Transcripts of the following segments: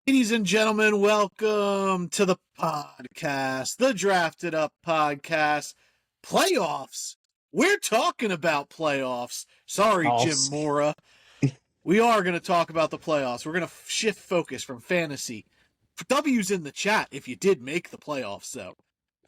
Ladies and gentlemen, welcome to the podcast, the Drafted Up Podcast. Playoffs. We're talking about playoffs. Sorry, Jim Mora. We are going to talk about the playoffs. We're going to shift focus from fantasy. W's in the chat if you did make the playoffs, though.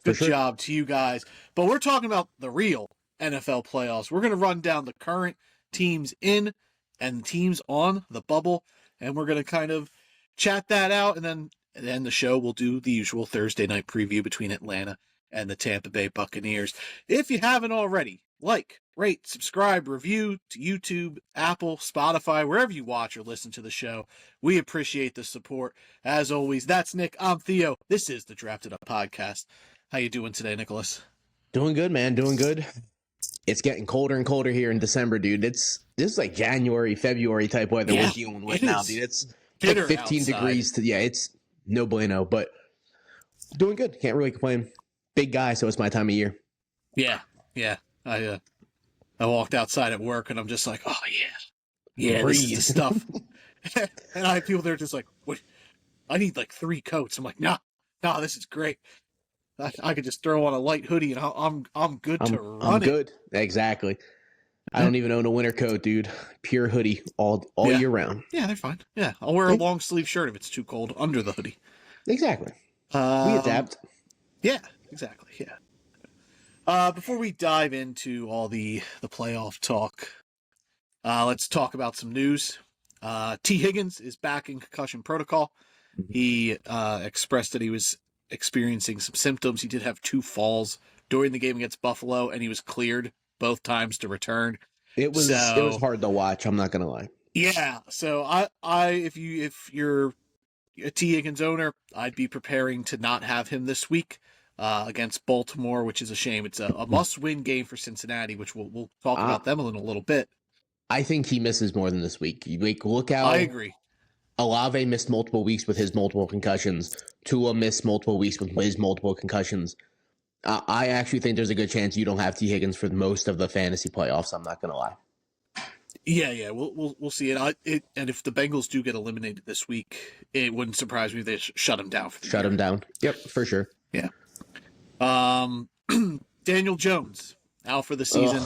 Good job to you guys. But we're talking about the real NFL playoffs. We're going to run down the current teams in and teams on the bubble, and we're going to kind of chat that out, and then the show will do the usual Thursday night preview between Atlanta and the Tampa Bay Buccaneers. If you haven't already, like, rate, subscribe, review to YouTube, Apple, Spotify, wherever you watch or listen to the show. We appreciate the support. As always, that's Nick. I'm Theo. This is the Drafted Up Podcast. How you doing today, Nicholas? Doing good, man. Doing good. It's getting colder and colder here in December, dude. This is like January, February type weather we're dealing with now, dude. It's like 15 outside. Degrees it's no bueno, but doing good. Can't really complain. Big guy, so it's my time of year. Yeah. I walked outside at work and I'm just like, oh yeah, this is the stuff. And I have people there just like, what? I need like 3 coats. I'm like, nah, this is great. I could just throw on a light hoodie and I'm good to run. I'm good. Exactly. I don't even own a winter coat, dude. Pure hoodie all year round. Yeah, they're fine. Yeah, I'll wear a long sleeve shirt if it's too cold under the hoodie. Exactly. We adapt. Yeah, exactly. Yeah. Before we dive into all the playoff talk, let's talk about some news. T. Higgins is back in concussion protocol. He expressed that he was experiencing some symptoms. He did have 2 falls during the game against Buffalo, and he was cleared both times to return. It was hard to watch. I'm not gonna lie. Yeah. So if you're a T. Higgins owner, I'd be preparing to not have him this week against Baltimore, which is a shame. It's a must-win game for Cincinnati, which we'll talk about them in a little bit. I think he misses more than this week. Look out. I agree. Olave missed multiple weeks with his multiple concussions. Tua missed multiple weeks with his multiple concussions. I actually think there's a good chance you don't have T. Higgins for most of the fantasy playoffs. I'm not going to lie. Yeah, we'll see it. And if the Bengals do get eliminated this week, it wouldn't surprise me if they shut him down. Shut him down. Yep, for sure. Yeah. Daniel Jones out for the season.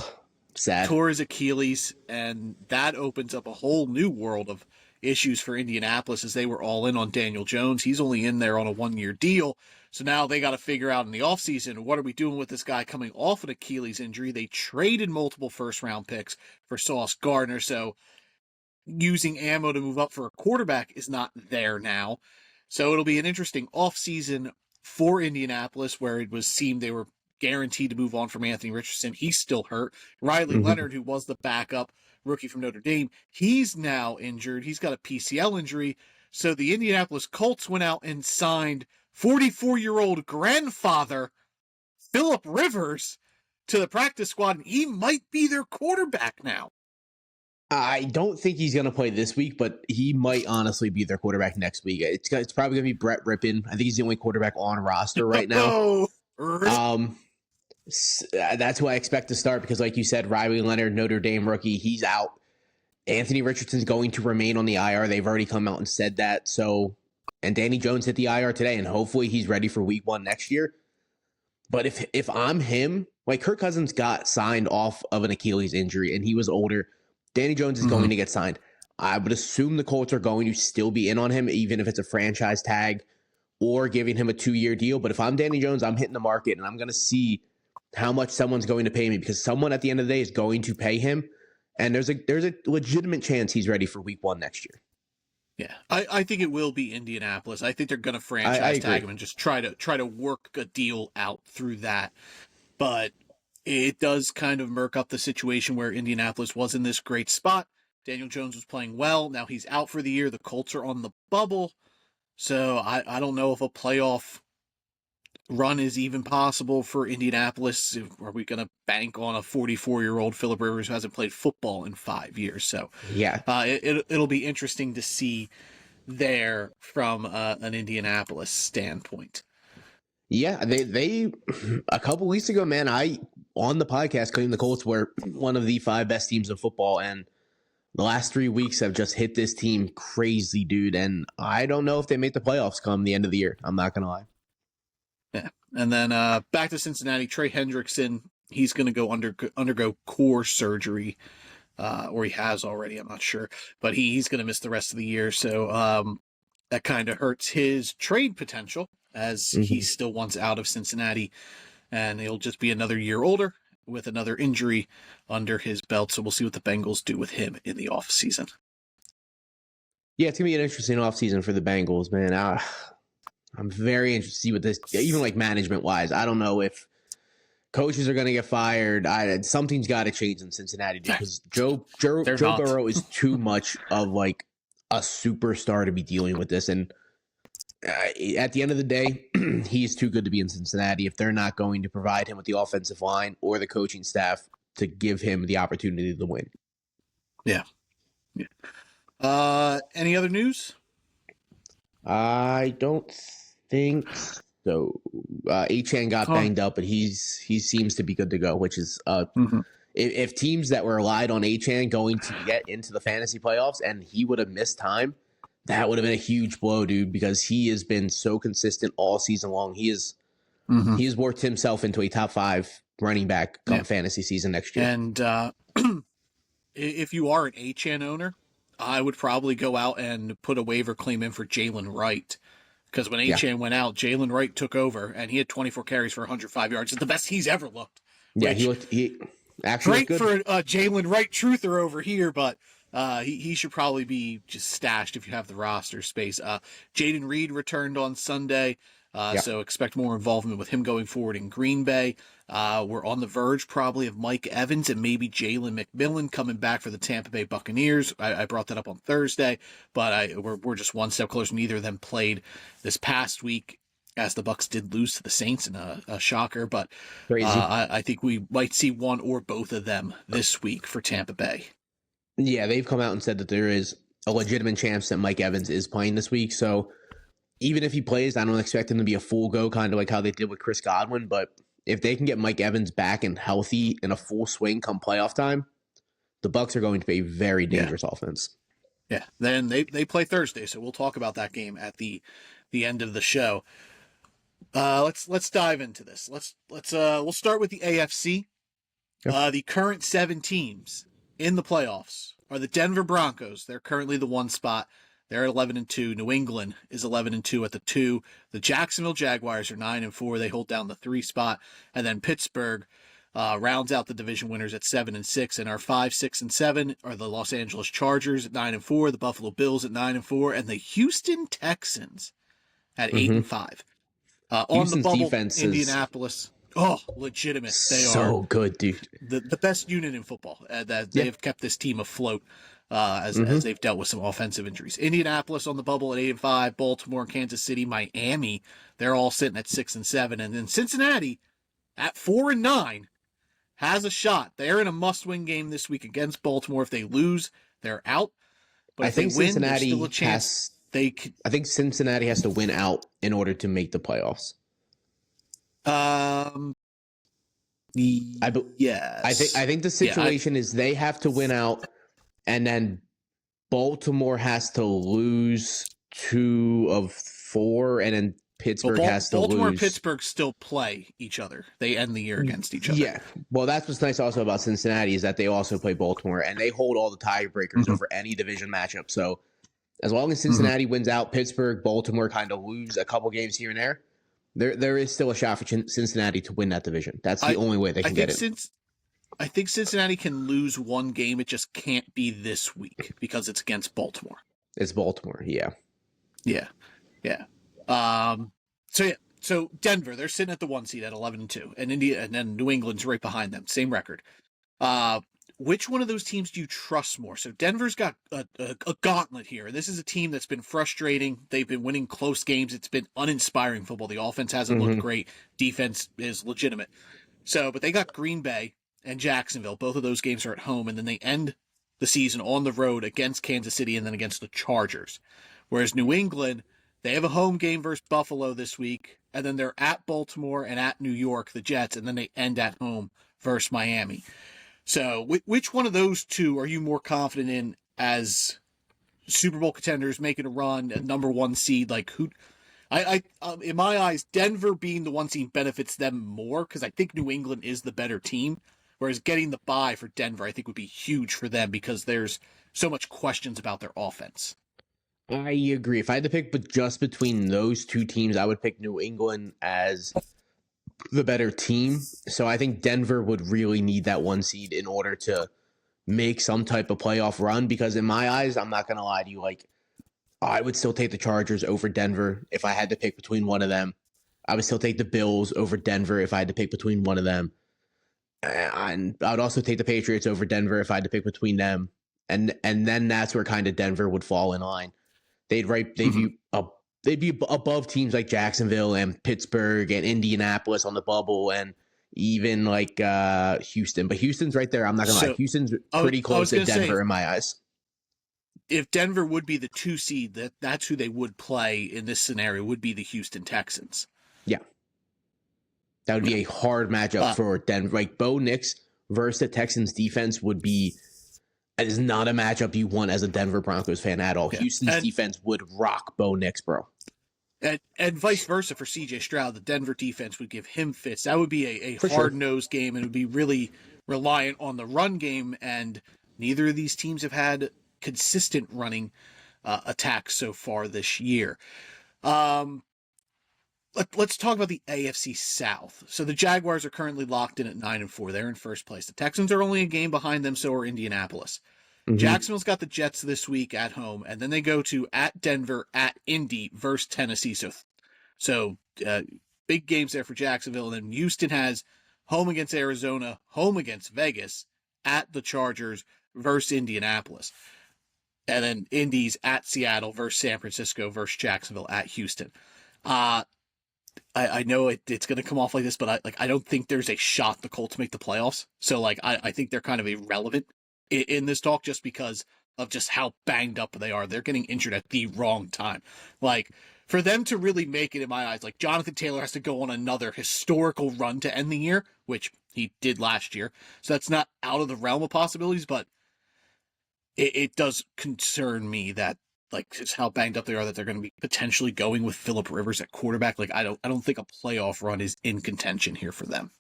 Sad. Tore his Achilles, and that opens up a whole new world of issues for Indianapolis as they were all in on Daniel Jones. He's only in there on a 1-year deal. So now they got to figure out in the offseason, what are we doing with this guy coming off an Achilles injury? They traded multiple first-round picks for Sauce Gardner, so using ammo to move up for a quarterback is not there now. So it'll be an interesting offseason for Indianapolis, where it was seemed they were guaranteed to move on from Anthony Richardson. He's still hurt. Riley Leonard, who was the backup rookie from Notre Dame, he's now injured. He's got a PCL injury. So the Indianapolis Colts went out and signed 44-year-old grandfather Phillip Rivers to the practice squad, and he might be their quarterback now. I don't think he's going to play this week, but he might honestly be their quarterback next week. It's probably going to be Brett Rippon. I think he's the only quarterback on roster right now. That's who I expect to start because, like you said, Riley Leonard, Notre Dame rookie, he's out. Anthony Richardson's going to remain on the IR. They've already come out and said that. And Danny Jones hit the IR today, and hopefully he's ready for week 1 next year. But if I'm him, like Kirk Cousins got signed off of an Achilles injury, and he was older. Danny Jones is going to get signed. I would assume the Colts are going to still be in on him, even if it's a franchise tag or giving him a 2-year deal. But if I'm Danny Jones, I'm hitting the market, and I'm going to see how much someone's going to pay me because someone at the end of the day is going to pay him. And there's a legitimate chance he's ready for week 1 next year. Yeah, I think it will be Indianapolis. I think they're going to franchise tag him and just try to work a deal out through that. But it does kind of murk up the situation where Indianapolis was in this great spot. Daniel Jones was playing well. Now he's out for the year. The Colts are on the bubble. So I don't know if a playoff run is even possible for Indianapolis. Are we going to bank on a 44-year-old Phillip Rivers who hasn't played football in 5 years? So yeah, it'll be interesting to see there from an Indianapolis standpoint. Yeah, they a couple weeks ago, man, I on the podcast claimed the Colts were one of the 5 best teams in football, and The last 3 weeks have just hit this team crazy, dude. And I don't know if they make the playoffs come the end of the year. I'm not going to lie. Yeah. And then back to Cincinnati, Trey Hendrickson, he's going to go undergo core surgery, or he has already, I'm not sure. But he's going to miss the rest of the year. So that kind of hurts his trade potential, as he still wants out of Cincinnati. And he'll just be another year older with another injury under his belt. So we'll see what the Bengals do with him in the offseason. Yeah, it's going to be an interesting offseason for the Bengals, man. I'm very interested to see what this, even like management-wise. I don't know if coaches are going to get fired. Something's got to change in Cincinnati because Joe Burrow is too much of like a superstar to be dealing with this. And at the end of the day, he's too good to be in Cincinnati if they're not going to provide him with the offensive line or the coaching staff to give him the opportunity to win. Yeah. Any other news? I don't think so. Achane got banged up, but he seems to be good to go, which is if teams that were relied on Achane going to get into the fantasy playoffs and he would have missed time, that would have been a huge blow, dude, because he has been so consistent all season long. He has worked himself into a top 5 running back come fantasy season next year. And if you are an Achane owner, I would probably go out and put a waiver claim in for Jalen Wright. Because when Achane went out, Jalen Wright took over, and he had 24 carries for 105 yards. It's the best he's ever looked. Yeah, he actually great for a Jalen Wright truther over here, but he should probably be just stashed if you have the roster space. Jaden Reed returned on Sunday, so expect more involvement with him going forward in Green Bay. We're on the verge probably of Mike Evans and maybe Jalen McMillan coming back for the Tampa Bay Buccaneers. I brought that up on Thursday, but we're just one step closer. Neither of them played this past week, as the Bucs did lose to the Saints in a shocker. But I think we might see one or both of them this week for Tampa Bay. Yeah, they've come out and said that there is a legitimate chance that Mike Evans is playing this week. So even if he plays, I don't expect him to be a full go, kind of like how they did with Chris Godwin. But if they can get Mike Evans back and healthy in a full swing come playoff time, the Bucs are going to be a very dangerous offense. Yeah, then they play Thursday, so we'll talk about that game at the end of the show. Let's dive into this. We'll start with the AFC. Yep. The current 7 teams in the playoffs are the Denver Broncos. They're currently the 1 spot. They're at 11-2. New England is 11-2 at the 2. The Jacksonville Jaguars are 9-4. They hold down the 3 spot, and then Pittsburgh rounds out the division winners at 7-6. And our 5, 6, and 7 are the Los Angeles Chargers at 9-4, the Buffalo Bills at 9-4, and the Houston Texans at 8-5. On the bubble, defense Indianapolis. Oh, legitimate. They are so good, dude. The best unit in football. They have kept this team afloat as they've dealt with some offensive injuries. Indianapolis on the bubble at 8-5. Baltimore, Kansas City, Miami. They're all sitting at 6 and 7. And then Cincinnati at 4-9 has a shot. They're in a must-win game this week against Baltimore. If they lose, they're out. But if they win, there's still a chance they could. I think Cincinnati has to win out in order to make the playoffs. Yes. I think the situation is they have to win out, and then Baltimore has to lose 2 of 4, and then Pittsburgh has to lose. Baltimore and Pittsburgh still play each other. They end the year against each other. Yeah. Well, that's what's nice also about Cincinnati is that they also play Baltimore, and they hold all the tiebreakers over any division matchup. So as long as Cincinnati wins out, Pittsburgh, Baltimore kind of lose a couple games here and there. There is still a shot for Cincinnati to win that division. That's the only way they can get it. I think Cincinnati can lose 1 game. It just can't be this week because it's against Baltimore. It's Baltimore, yeah. Yeah. So Denver, they're sitting at the 1 seed at 11-2, and then New England's right behind them, same record. Which one of those teams do you trust more? So Denver's got a gauntlet here. This is a team that's been frustrating. They've been winning close games. It's been uninspiring football. The offense hasn't looked great. Defense is legitimate. But they got Green Bay and Jacksonville. Both of those games are at home, and then they end the season on the road against Kansas City and then against the Chargers. Whereas New England, they have a home game versus Buffalo this week, and then they're at Baltimore and at New York, the Jets, and then they end at home versus Miami. So which one of those two are you more confident in as Super Bowl contenders making a run, a number one seed. Like who? In my eyes, Denver being the one seed benefits them more because I think New England is the better team. Whereas getting the bye for Denver, I think, would be huge for them because there's so much questions about their offense. I agree. If I had to pick just between those two teams, I would pick New England as the better team. So I think Denver would really need that one seed in order to make some type of playoff run. Because in my eyes, I'm not going to lie to you, like, I would still take the Chargers over Denver if I had to pick between one of them. I would still take the Bills over Denver if I had to pick between one of them. And I would also take the Patriots over Denver if I had to pick between them. And then that's where kind of Denver would fall in line. They'd be above teams like Jacksonville and Pittsburgh and Indianapolis on the bubble and even like Houston. But Houston's right there. I'm not going to lie. Houston's pretty close to Denver in my eyes. If Denver would be the 2 seed, that's who they would play in this scenario, would be the Houston Texans. Yeah. That would be a hard matchup for Denver. Like Bo Nix versus the Texans defense is not a matchup you want as a Denver Broncos fan at all. Yeah. Houston's defense would rock Bo Nix, bro. And vice versa for CJ Stroud. The Denver defense would give him fits. That would be a hard-nosed game, and it would be really reliant on the run game, and neither of these teams have had consistent running attacks so far this year. Let's talk about the AFC South. So the Jaguars are currently locked in at 9-4. They're in first place. The Texans are only a game behind them, so are Indianapolis. Mm-hmm. Jacksonville's got the Jets this week at home, and then they go to at Denver, at Indy versus Tennessee. So big games there for Jacksonville. And then Houston has home against Arizona, home against Vegas, at the Chargers versus Indianapolis. And then Indy's at Seattle versus San Francisco versus Jacksonville at Houston. I know it's going to come off like this, but I don't think there's a shot the Colts make the playoffs. So I think they're kind of irrelevant in this talk just because of just how banged up they are. They're getting injured at the wrong time. Like for them to really make it in my eyes, like Jonathan Taylor has to go on another historical run to end the year, which he did last year. So that's not out of the realm of possibilities, but it does concern me that like just how banged up they are that they're going to be potentially going with Phillip Rivers at quarterback. Like I don't think a playoff run is in contention here for them.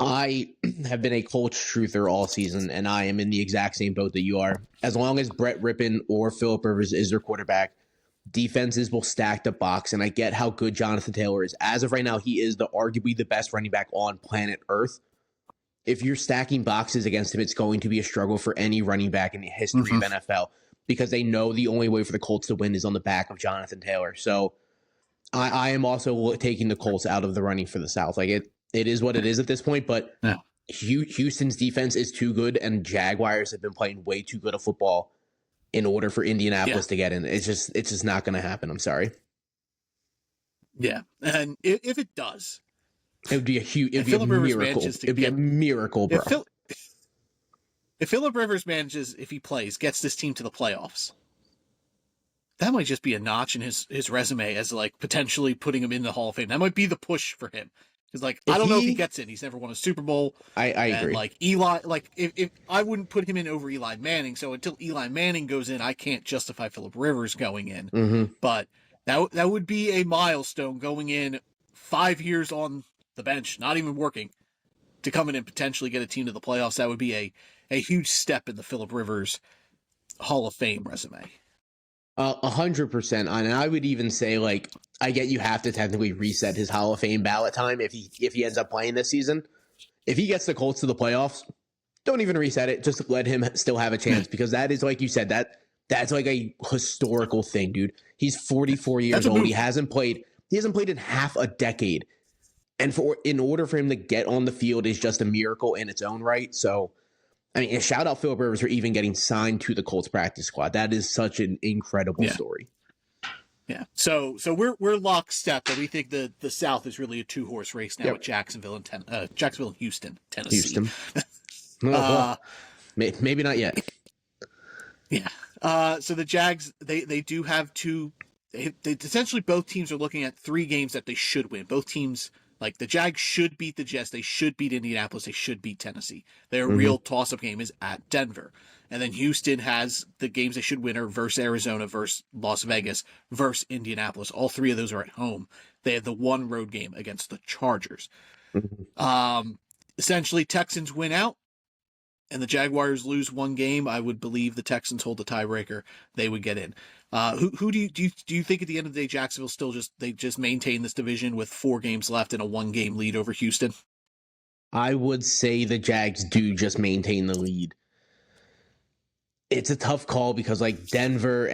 I have been a Colts truther all season, and I am in the exact same boat that you are. As long as Brett Rippon or Phillip Rivers is their quarterback, defenses will stack the box, and I get how good Jonathan Taylor is. As of right now, he is arguably the best running back on planet Earth. If you're stacking boxes against him, it's going to be a struggle for any running back in the history of NFL because they know the only way for the Colts to win is on the back of Jonathan Taylor. So I am also taking the Colts out of the running for the South. Like it is what it is at this point, but Houston's defense is too good, and Jaguars have been playing way too good of football in order for Indianapolis to get in. It's just not going to happen. I'm sorry. Yeah, and if it does, it would be a miracle. It'd be a miracle, bro. If Phillip Rivers manages, if he plays, gets this team to the playoffs, that might just be a notch in his resume as like potentially putting him in the Hall of Fame. That might be the push for him. Because like I don't know if he gets in. He's never won a Super Bowl. I agree. Like Eli, like if I wouldn't put him in over Eli Manning. So until Eli Manning goes in, I can't justify Phillip Rivers going in. Mm-hmm. But that would be a milestone going in 5 years on the bench, not even working, to come in and potentially get a team to the playoffs. That would be a huge step in the Phillip Rivers Hall of Fame resume. 100%. And I would even say, like, I get you have to technically reset his Hall of Fame ballot time if he ends up playing this season. If he gets the Colts to the playoffs, don't even reset it. Just let him still have a chance because that is, like you said, that's like a historical thing, dude. He's 44 years old. He hasn't played in half a decade. And in order for him to get on the field is just a miracle in its own right. So, I mean, shout out Phillip Rivers for even getting signed to the Colts practice squad. That is such an incredible story. Yeah. So we're lockstep that we think the South is really a 2-horse race now with Jacksonville and Houston, Tennessee. Maybe not yet. Yeah. So the Jags, they do have two. They essentially both teams are looking at 3 games that they should win. Both teams Like, the Jags should beat the Jets. They should beat Indianapolis. They should beat Tennessee. Their Mhm. real toss-up game is at Denver. And then Houston has the games they should win are versus Arizona, versus Las Vegas, versus Indianapolis. All three of those are at home. They have the one road game against the Chargers. Mhm. Essentially, Texans win out, and the Jaguars lose one game. I would believe the Texans hold the tiebreaker. They would get in. Who do you think at the end of the day Jacksonville still just maintain this division with 4 games left and a 1-game lead over Houston? I would say the Jags do just maintain the lead. It's a tough call because like Denver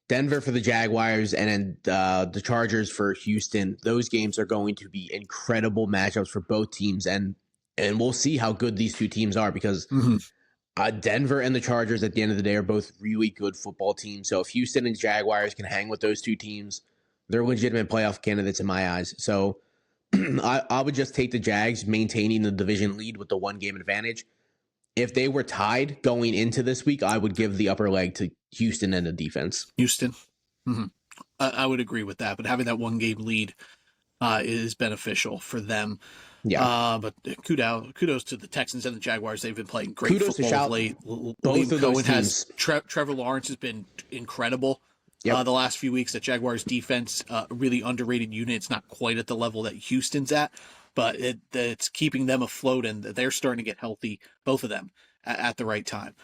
for the Jaguars and then the Chargers for Houston, those games are going to be incredible matchups for both teams, and we'll see how good these two teams are because Denver and the Chargers at the end of the day are both really good football teams. So if Houston and Jaguars can hang with those two teams, they're legitimate playoff candidates in my eyes. So I would just take the Jags maintaining the division lead with the 1-game advantage. If they were tied going into this week, I would give the upper leg to Houston and the defense. Houston. I would agree with that, but having that 1-game lead is beneficial for them. Yeah. But kudos to the Texans and the Jaguars. They've been playing great football of late. Both of those teams. Trevor Lawrence has been incredible the last few weeks. The Jaguars defense, really underrated unit. It's not quite at the level that Houston's at, but it's keeping them afloat, and they're starting to get healthy, both of them, at the right time.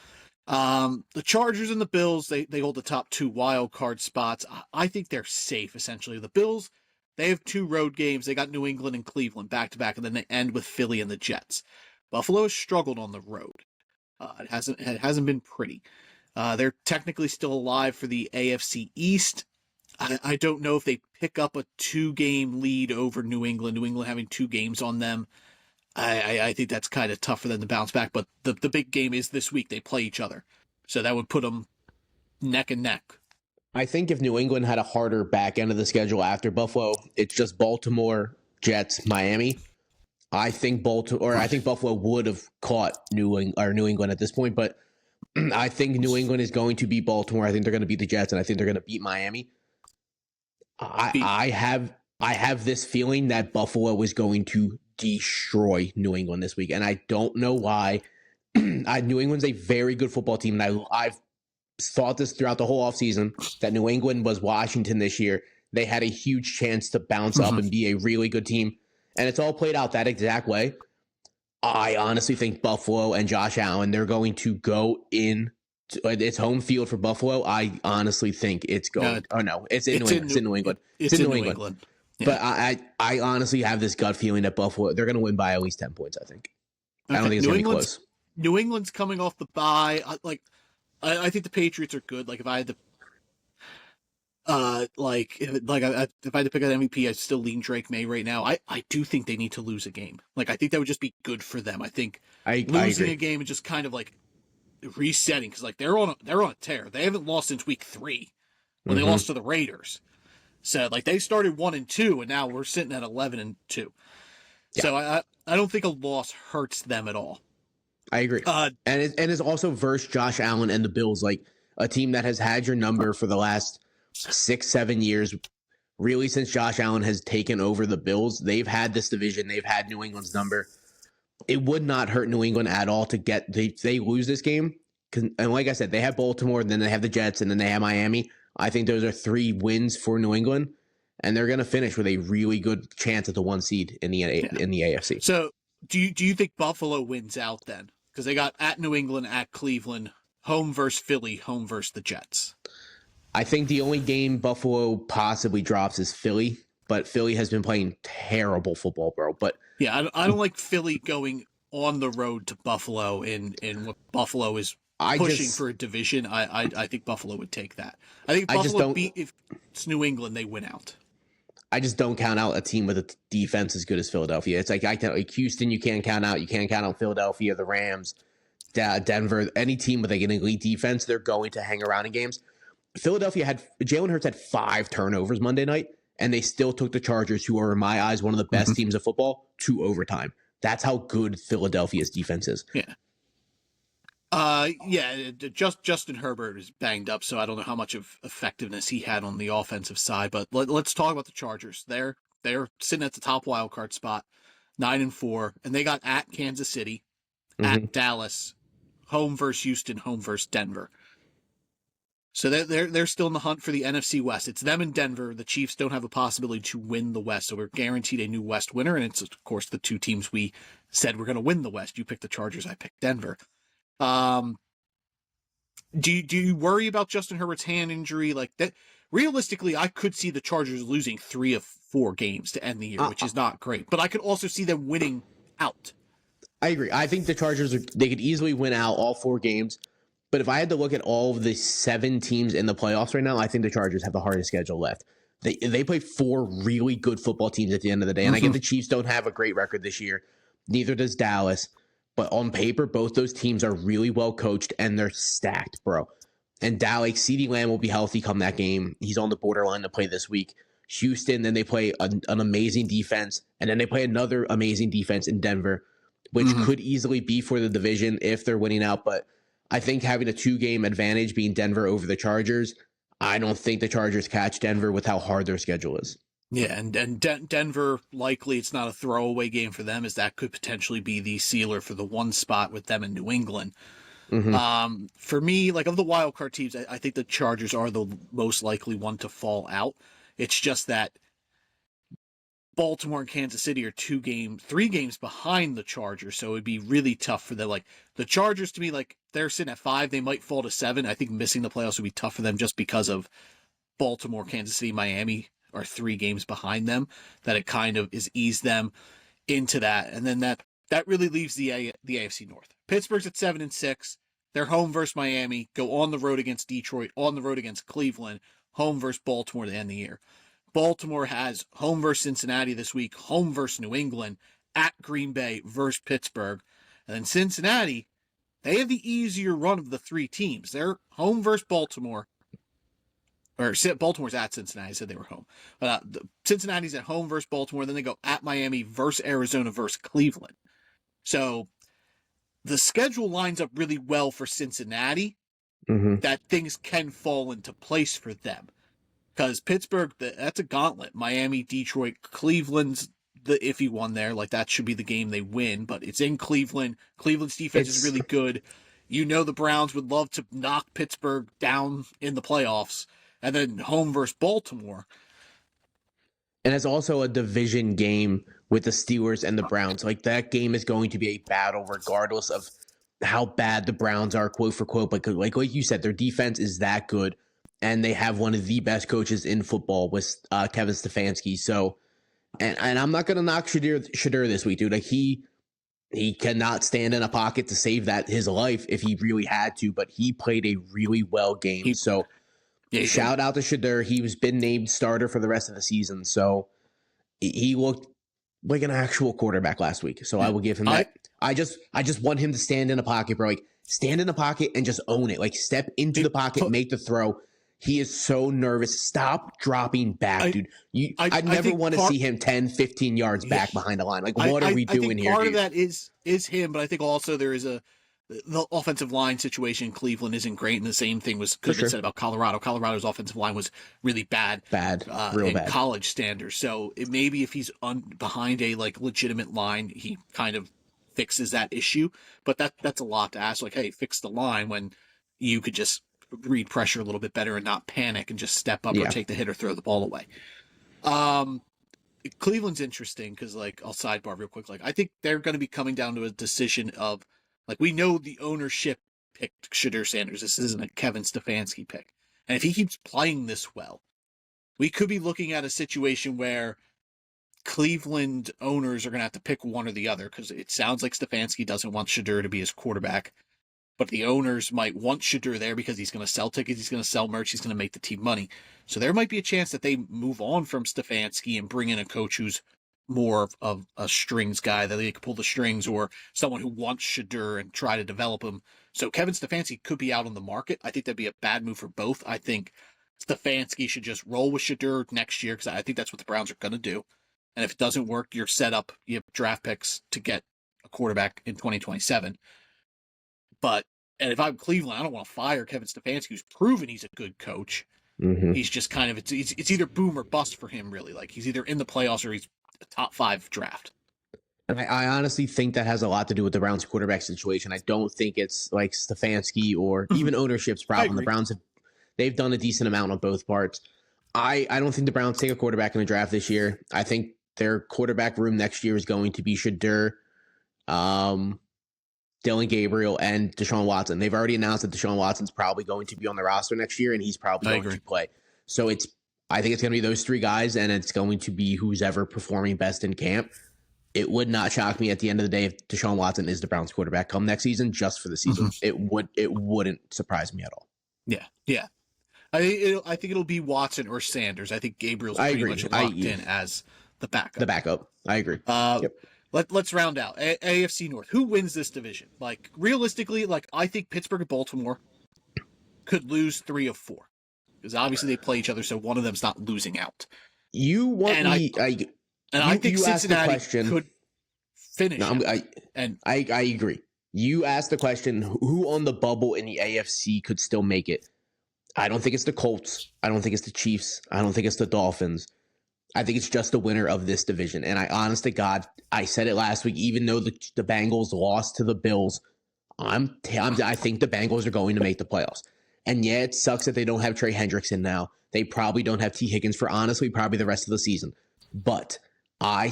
The Chargers and the Bills, they hold the top 2 wild card spots. I think they're safe, essentially. The Bills, they have 2 road games. They got New England and Cleveland back-to-back, and then they end with Philly and the Jets. Buffalo has struggled on the road. It hasn't been pretty. They're technically still alive for the AFC East. I don't know if they pick up a 2-game lead over New England. New England having 2 games on them. I think that's kind of tough for them to bounce back. But the big game is this week. They play each other. So that would put them neck and neck. I think if New England had a harder back end of the schedule after Buffalo, it's just Baltimore, Jets, Miami. I think Buffalo would have caught New England at this point, but I think New England is going to beat Baltimore. I think they're going to beat the Jets, and I think they're going to beat Miami. I have this feeling that Buffalo is going to destroy New England this week, and I don't know why. New England's a very good football team, and I've thought this throughout the whole offseason that New England was Washington this year. They had a huge chance to bounce up and be a really good team, and it's all played out that exact way. I honestly think Buffalo and Josh Allen, they're going to go in. It's home field for Buffalo. I honestly think it's going. It's in New England. It's in New England. Yeah. But I honestly have this gut feeling that Buffalo, they're going to win by at least 10 points, I think. Okay. I don't think it's going to be close. New England's coming off the bye. I think the Patriots are good. Like, if I had to if I had to pick an MVP, I'd still lean Drake May right now. I do think they need to lose a game. Like, I think that would just be good for them. I think losing a game is just kind of like resetting, because like they're on a tear. They haven't lost since week 3 when they lost to the Raiders. So like they started 1-2, and now we're sitting at 11-2. Yeah. So I don't think a loss hurts them at all. I agree. And it's also versus Josh Allen and the Bills, like a team that has had your number for the last 6-7 years. Really, since Josh Allen has taken over the Bills, they've had this division. They've had New England's number. It would not hurt New England at all to they lose this game. And like I said, they have Baltimore, and then they have the Jets, and then they have Miami. I think those are 3 wins for New England, and they're going to finish with a really good chance at the 1 seed in the AFC. So do you think Buffalo wins out then? Because they got at New England, at Cleveland, home versus Philly, home versus the Jets. I think the only game Buffalo possibly drops is Philly, but Philly has been playing terrible football, bro. But yeah, I don't like Philly going on the road to Buffalo in what Buffalo is pushing for a division. I think Buffalo would take that. I think Buffalo if it's New England, they win out. I just don't count out a team with a defense as good as Philadelphia. It's like Houston, you can't count out. You can't count out Philadelphia, the Rams, Denver. Any team with like an elite defense, they're going to hang around in games. Jalen Hurts had 5 turnovers Monday night, and they still took the Chargers, who are in my eyes one of the best teams of football, to overtime. That's how good Philadelphia's defense is. Yeah. Justin Herbert is banged up, so I don't know how much of effectiveness he had on the offensive side. But let's talk about the Chargers. They're they're sitting at the top wild card spot, 9-4, and they got at Kansas City, at Dallas, home versus Houston, home versus Denver. So they're still in the hunt for the NFC West. It's them and Denver. The Chiefs don't have a possibility to win the West, so we're guaranteed a new West winner, and it's, of course, the two teams we said we're going to win the West. You picked the Chargers, I picked Denver. Do you worry about Justin Herbert's hand injury? Like that, realistically, I could see the Chargers losing 3 of 4 games to end the year, which is not great. But I could also see them winning out. I agree. I think the Chargers, they could easily win out all 4 games. But if I had to look at all of the 7 teams in the playoffs right now, I think the Chargers have the hardest schedule left. They play 4 really good football teams at the end of the day. And I get the Chiefs don't have a great record this year. Neither does Dallas. But on paper, both those teams are really well coached and they're stacked, bro. And Dallas, CeeDee Lamb will be healthy come that game. He's on the borderline to play this week. Houston, then they play an amazing defense. And then they play another amazing defense in Denver, which could easily be for the division if they're winning out. But I think having a 2-game advantage being Denver over the Chargers, I don't think the Chargers catch Denver with how hard their schedule is. Yeah, and Denver, likely it's not a throwaway game for them, as that could potentially be the sealer for the 1 spot with them in New England. For me, like of the wild card teams, I think the Chargers are the most likely one to fall out. It's just that Baltimore and Kansas City are 3 games behind the Chargers, so it'd be really tough for them. Like the Chargers, to me, like they're sitting at 5, they might fall to 7. I think missing the playoffs would be tough for them just because of Baltimore, Kansas City, Miami are 3 games behind them. That it kind of is eased them into that, and then that really leaves the AFC North. Pittsburgh's at 7-6. They're home versus Miami, go on the road against Detroit, on the road against Cleveland, home versus Baltimore to end the year. Baltimore has home versus Cincinnati this week, home versus New England, at Green Bay versus Pittsburgh. And then Cincinnati, they have the easier run of the 3 teams. They're home versus Baltimore. Or Baltimore's at Cincinnati. I said they were home. But Cincinnati's at home versus Baltimore. Then they go at Miami versus Arizona versus Cleveland. So the schedule lines up really well for Cincinnati, that things can fall into place for them. Because Pittsburgh, that's a gauntlet. Miami, Detroit, Cleveland's the iffy one there. Like, that should be the game they win. But it's in Cleveland. Cleveland's defense is really good. You know the Browns would love to knock Pittsburgh down in the playoffs. And then home versus Baltimore. And it's also a division game with the Steelers and the Browns. Like, that game is going to be a battle regardless of how bad the Browns are, quote for quote. But like you said, their defense is that good. And they have one of the best coaches in football with Kevin Stefanski. So, and I'm not going to knock Shadur this week, dude. Like he cannot stand in a pocket to save his life if he really had to, but he played a really well game. Shout out to Shadur. He's been named starter for the rest of the season. So he looked like an actual quarterback last week. So I will give him that. I just want him to stand in a pocket, bro. Like stand in a pocket and just own it. Like step into the pocket, make the throw. He is so nervous. Stop dropping back, dude. I never want to see him 10, 15 yards back behind the line. Like, what are we doing here, part dude? of that is him, but I think also there is the offensive line situation in Cleveland isn't great, and the same thing could have been said about Colorado. Colorado's offensive line was really bad. Real bad. College standards. So maybe if he's behind a legitimate line, he kind of fixes that issue. But that's a lot to ask. Like, hey, fix the line when you could just read pressure a little bit better and not panic and just step up or take the hit or throw the ball away. Cleveland's interesting because, I'll sidebar real quick. I think they're going to be coming down to a decision of, we know the ownership picked Shadur Sanders. This isn't a Kevin Stefanski pick. And if he keeps playing this well, we could be looking at a situation where Cleveland owners are going to have to pick one or the other, because it sounds like Stefanski doesn't want Shadur to be his quarterback. But the owners might want Shadur there because he's going to sell tickets, he's going to sell merch, he's going to make the team money. So there might be a chance that they move on from Stefanski and bring in a coach who's more of a strings guy, that they can pull the strings, or someone who wants Shadur and try to develop him. So Kevin Stefanski could be out on the market. I think that'd be a bad move for both. I think Stefanski should just roll with Shadur next year, because I think that's what the Browns are going to do. And if it doesn't work, you're set up, you have draft picks to get a quarterback in 2027. And if I'm Cleveland, I don't want to fire Kevin Stefanski, who's proven he's a good coach. Mm-hmm. He's just kind of it's either boom or bust for him, really. Like he's either in the playoffs or he's a top 5 draft. And I honestly think that has a lot to do with the Browns quarterback situation. I don't think it's like Stefanski or even ownership's problem. The Browns they've done a decent amount on both parts. I don't think the Browns take a quarterback in the draft this year. I think their quarterback room next year is going to be Shadur, Dylan Gabriel, and Deshaun Watson. They've already announced that Deshaun Watson's probably going to be on the roster next year, and he's probably going to play. So I think it's going to be those 3 guys, and it's going to be who's ever performing best in camp. It would not shock me at the end of the day if Deshaun Watson is the Browns quarterback come next season, just for the season. Mm-hmm. It wouldn't surprise me at all. Yeah. I think it'll be Watson or Sanders. I think Gabriel's pretty much locked in as the backup. I agree. Yep. Let's round out AFC North. Who wins this division? Like realistically, I think Pittsburgh and Baltimore could lose 3 of 4 because obviously they play each other, so one of them's not losing out. I think Cincinnati could finish. No, I agree. You asked the question: who on the bubble in the AFC could still make it? I don't think it's the Colts. I don't think it's the Chiefs. I don't think it's the Dolphins. I think it's just the winner of this division. And I, honest to God, I said it last week. Even though the Bengals lost to the Bills, I think the Bengals are going to make the playoffs. And yeah, it sucks that they don't have Trey Hendrickson now. They probably don't have T. Higgins for honestly probably the rest of the season. But I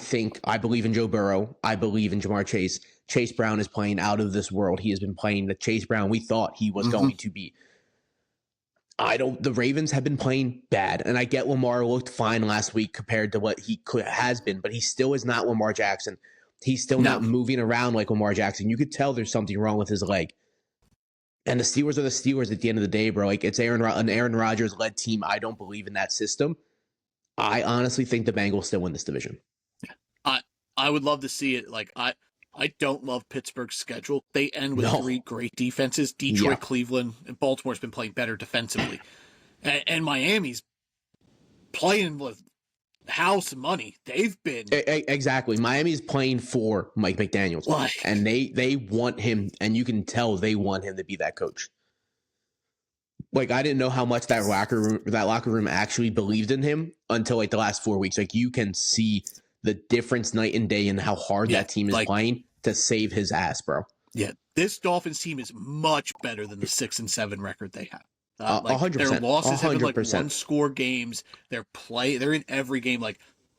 believe in Joe Burrow. I believe in Jamar Chase. Chase Brown is playing out of this world. He has been playing the Chase Brown we thought he was going to be. The Ravens have been playing bad, and I get Lamar looked fine last week compared to what he has been, but he still is not Lamar Jackson. He's still not moving around like Lamar Jackson. You could tell there's something wrong with his leg. And the Steelers are the Steelers at the end of the day, bro. Like it's an Aaron Rodgers-led team. I don't believe in that system. I honestly think the Bengals still win this division. I would love to see it. Like I don't love Pittsburgh's schedule. They end with 3 great defenses. Detroit, Cleveland, and Baltimore's been playing better defensively. And Miami's playing with house money. They've been... Exactly. Miami's playing for Mike McDaniels. And they want him, and you can tell they want him to be that coach. Like, I didn't know how much that locker room actually believed in him until, like, the last 4 weeks. Like, you can see the difference night and day in how hard that team is playing to save his ass, bro. Yeah, this Dolphins team is much better than the 6-7 record they have. 100%. Their losses 100%. have been like 1-score games. They're in every game.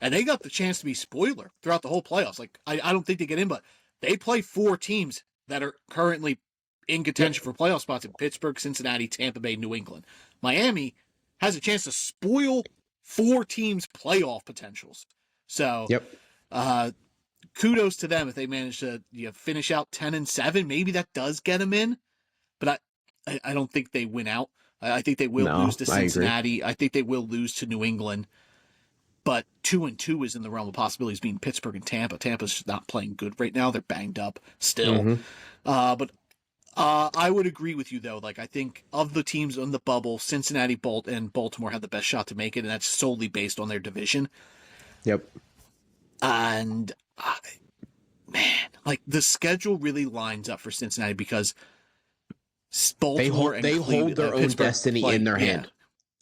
And they got the chance to be spoiler throughout the whole playoffs. Like I don't think they get in, but they play 4 teams that are currently in contention for playoff spots in Pittsburgh, Cincinnati, Tampa Bay, New England. Miami has a chance to spoil 4 teams' playoff potentials. So, kudos to them if they manage to finish out 10-7. Maybe that does get them in, but I don't think they win out. I think they will lose to Cincinnati. I think they will lose to New England. But 2-2 is in the realm of possibilities, being Pittsburgh and Tampa. Tampa's not playing good right now. They're banged up still. But I would agree with you, though. Like, I think of the teams on the bubble, Cincinnati, and Baltimore have the best shot to make it, and that's solely based on their division. Yep. And, the schedule really lines up for Cincinnati because Baltimore they hold their own destiny in their hand.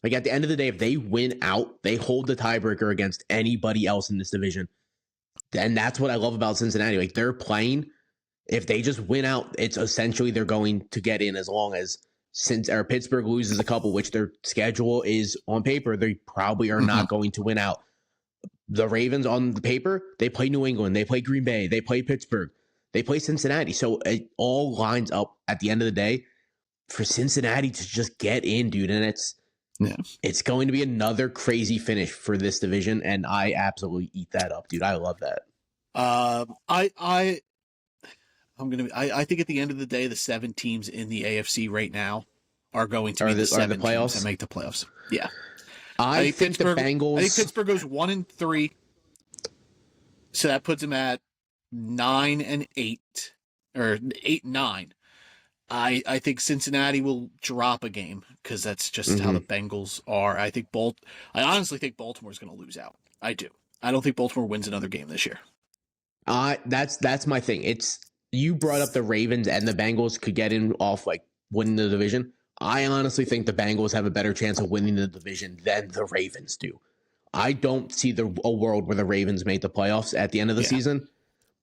Like, at the end of the day, if they win out, they hold the tiebreaker against anybody else in this division. And that's what I love about Cincinnati. Like, they're playing. If they just win out, it's essentially they're going to get in as long as Pittsburgh loses a couple, which their schedule is on paper. They probably are not going to win out. The Ravens on the paper, they play New England, they play Green Bay, they play Pittsburgh, they play Cincinnati. So it all lines up at the end of the day for Cincinnati to just get in, dude. And it's going to be another crazy finish for this division, and I absolutely eat that up, dude. I love that. I think at the end of the day, the 7 teams in the AFC right now are going to be the 7 teams that make the playoffs. Yeah. I think the Bengals. I think Pittsburgh goes 1-3, so that puts them at 9-8 or 8-9. I think Cincinnati will drop a game because that's just how the Bengals are. I honestly think Baltimore's going to lose out. I do. I don't think Baltimore wins another game this year. That's my thing. You brought up the Ravens and the Bengals could get in off like winning the division. I honestly think the Bengals have a better chance of winning the division than the Ravens do. I don't see a world where the Ravens make the playoffs at the end of the season.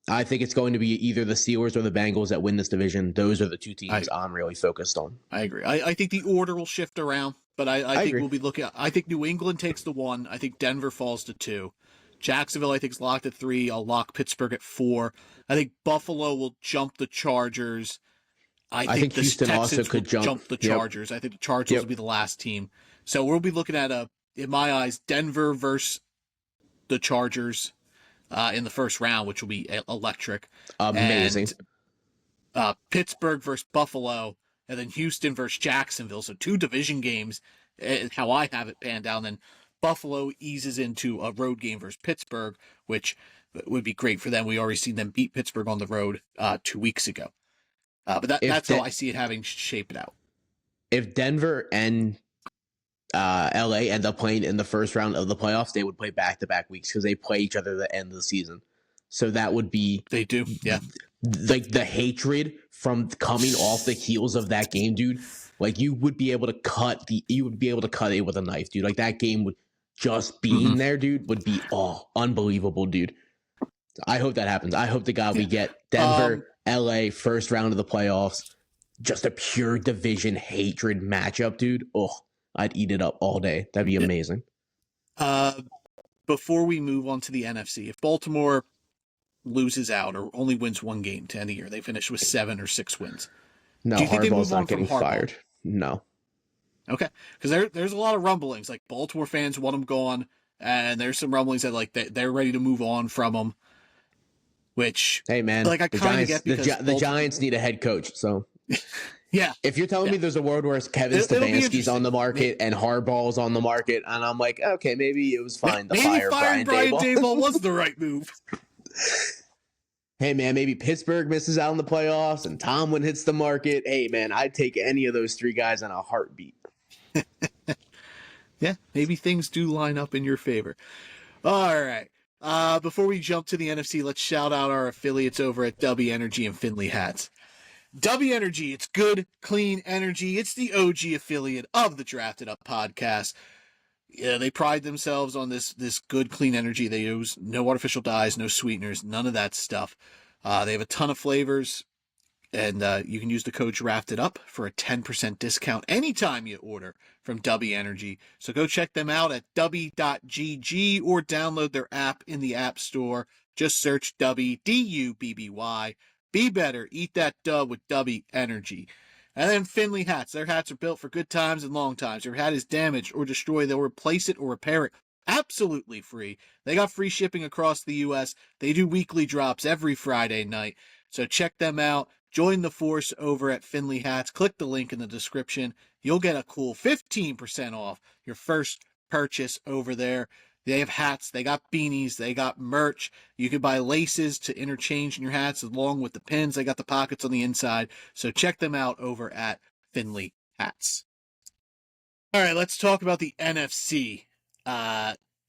I think it's going to be either the Steelers or the Bengals that win this division. Those are the two teams I'm really focused on. I agree. I think the order will shift around, but I think agree. we'll be looking at, I think New England takes the 1. I think Denver falls to 2. Jacksonville, I think, is locked at 3. I'll lock Pittsburgh at 4. I think Buffalo will jump the Chargers. I think Houston Texans also could jump the Chargers. I think the Chargers will be the last team. So we'll be looking at, in my eyes, Denver versus the Chargers in the first round, which will be electric. Amazing. And, Pittsburgh versus Buffalo, and then Houston versus Jacksonville. So 2 division games, how I have it panned down. Then Buffalo eases into a road game versus Pittsburgh, which would be great for them. We already seen them beat Pittsburgh on the road 2 weeks ago. But that's how I see it having shaped out. If Denver and LA end up playing in the first round of the playoffs, they would play back-to-back weeks because they play each other at the end of the season. So that would be... They do, yeah. Like, the hatred from coming off the heels of that game, dude. Like, you would be able to cut it with a knife, dude. Like, that game would just being there, dude, would be unbelievable, dude. I hope that happens. I hope to God we get Denver, LA, first round of the playoffs. Just a pure division hatred matchup, dude. Oh, I'd eat it up all day. That'd be amazing. Before we move on to the NFC, if Baltimore loses out or only wins 1 game to end the year, they finish with 7 or 6 wins. No, Harbaugh's not getting fired. No. Okay, because there's a lot of rumblings. Like, Baltimore fans want him gone, and there's some rumblings that like they're ready to move on from him. Which, hey man, like, I kind of get the Giants need a head coach. So yeah, if you're telling me there's a world where Kevin Stefanski's on the market and Harbaugh's on the market, and I'm like, okay, maybe it was fine to fire Brian Daboll was the right move. Hey man, maybe Pittsburgh misses out on the playoffs and Tomlin hits the market. Hey man, I'd take any of those 3 guys in a heartbeat. Yeah, maybe things do line up in your favor. All right. Before we jump to the NFC, let's shout out our affiliates over at W Energy and Finley Hats. W Energy, it's good, clean energy. It's the OG affiliate of the Drafted Up podcast. Yeah, they pride themselves on this good, clean energy. They use no artificial dyes, no sweeteners, none of that stuff. They have a ton of flavors, and you can use the code DRAFTEDUP for a 10% discount anytime you order from W Energy. So go check them out at w.gg or download their app in the App Store. Just search W, D-U-B-B-Y. Be better, eat that dub with W Energy. And then Finley Hats. Their hats are built for good times and long times. Your hat is damaged or destroyed, they'll replace it or repair it absolutely free. They got free shipping across the U.S. They do weekly drops every Friday night. So check them out. Join the force over at Finley Hats. Click the link in the description. You'll get a cool 15% off your first purchase over there. They have hats, they got beanies, they got merch. You can buy laces to interchange in your hats along with the pins. They got the pockets on the inside. So check them out over at Finley Hats. All right, let's talk about the NFC.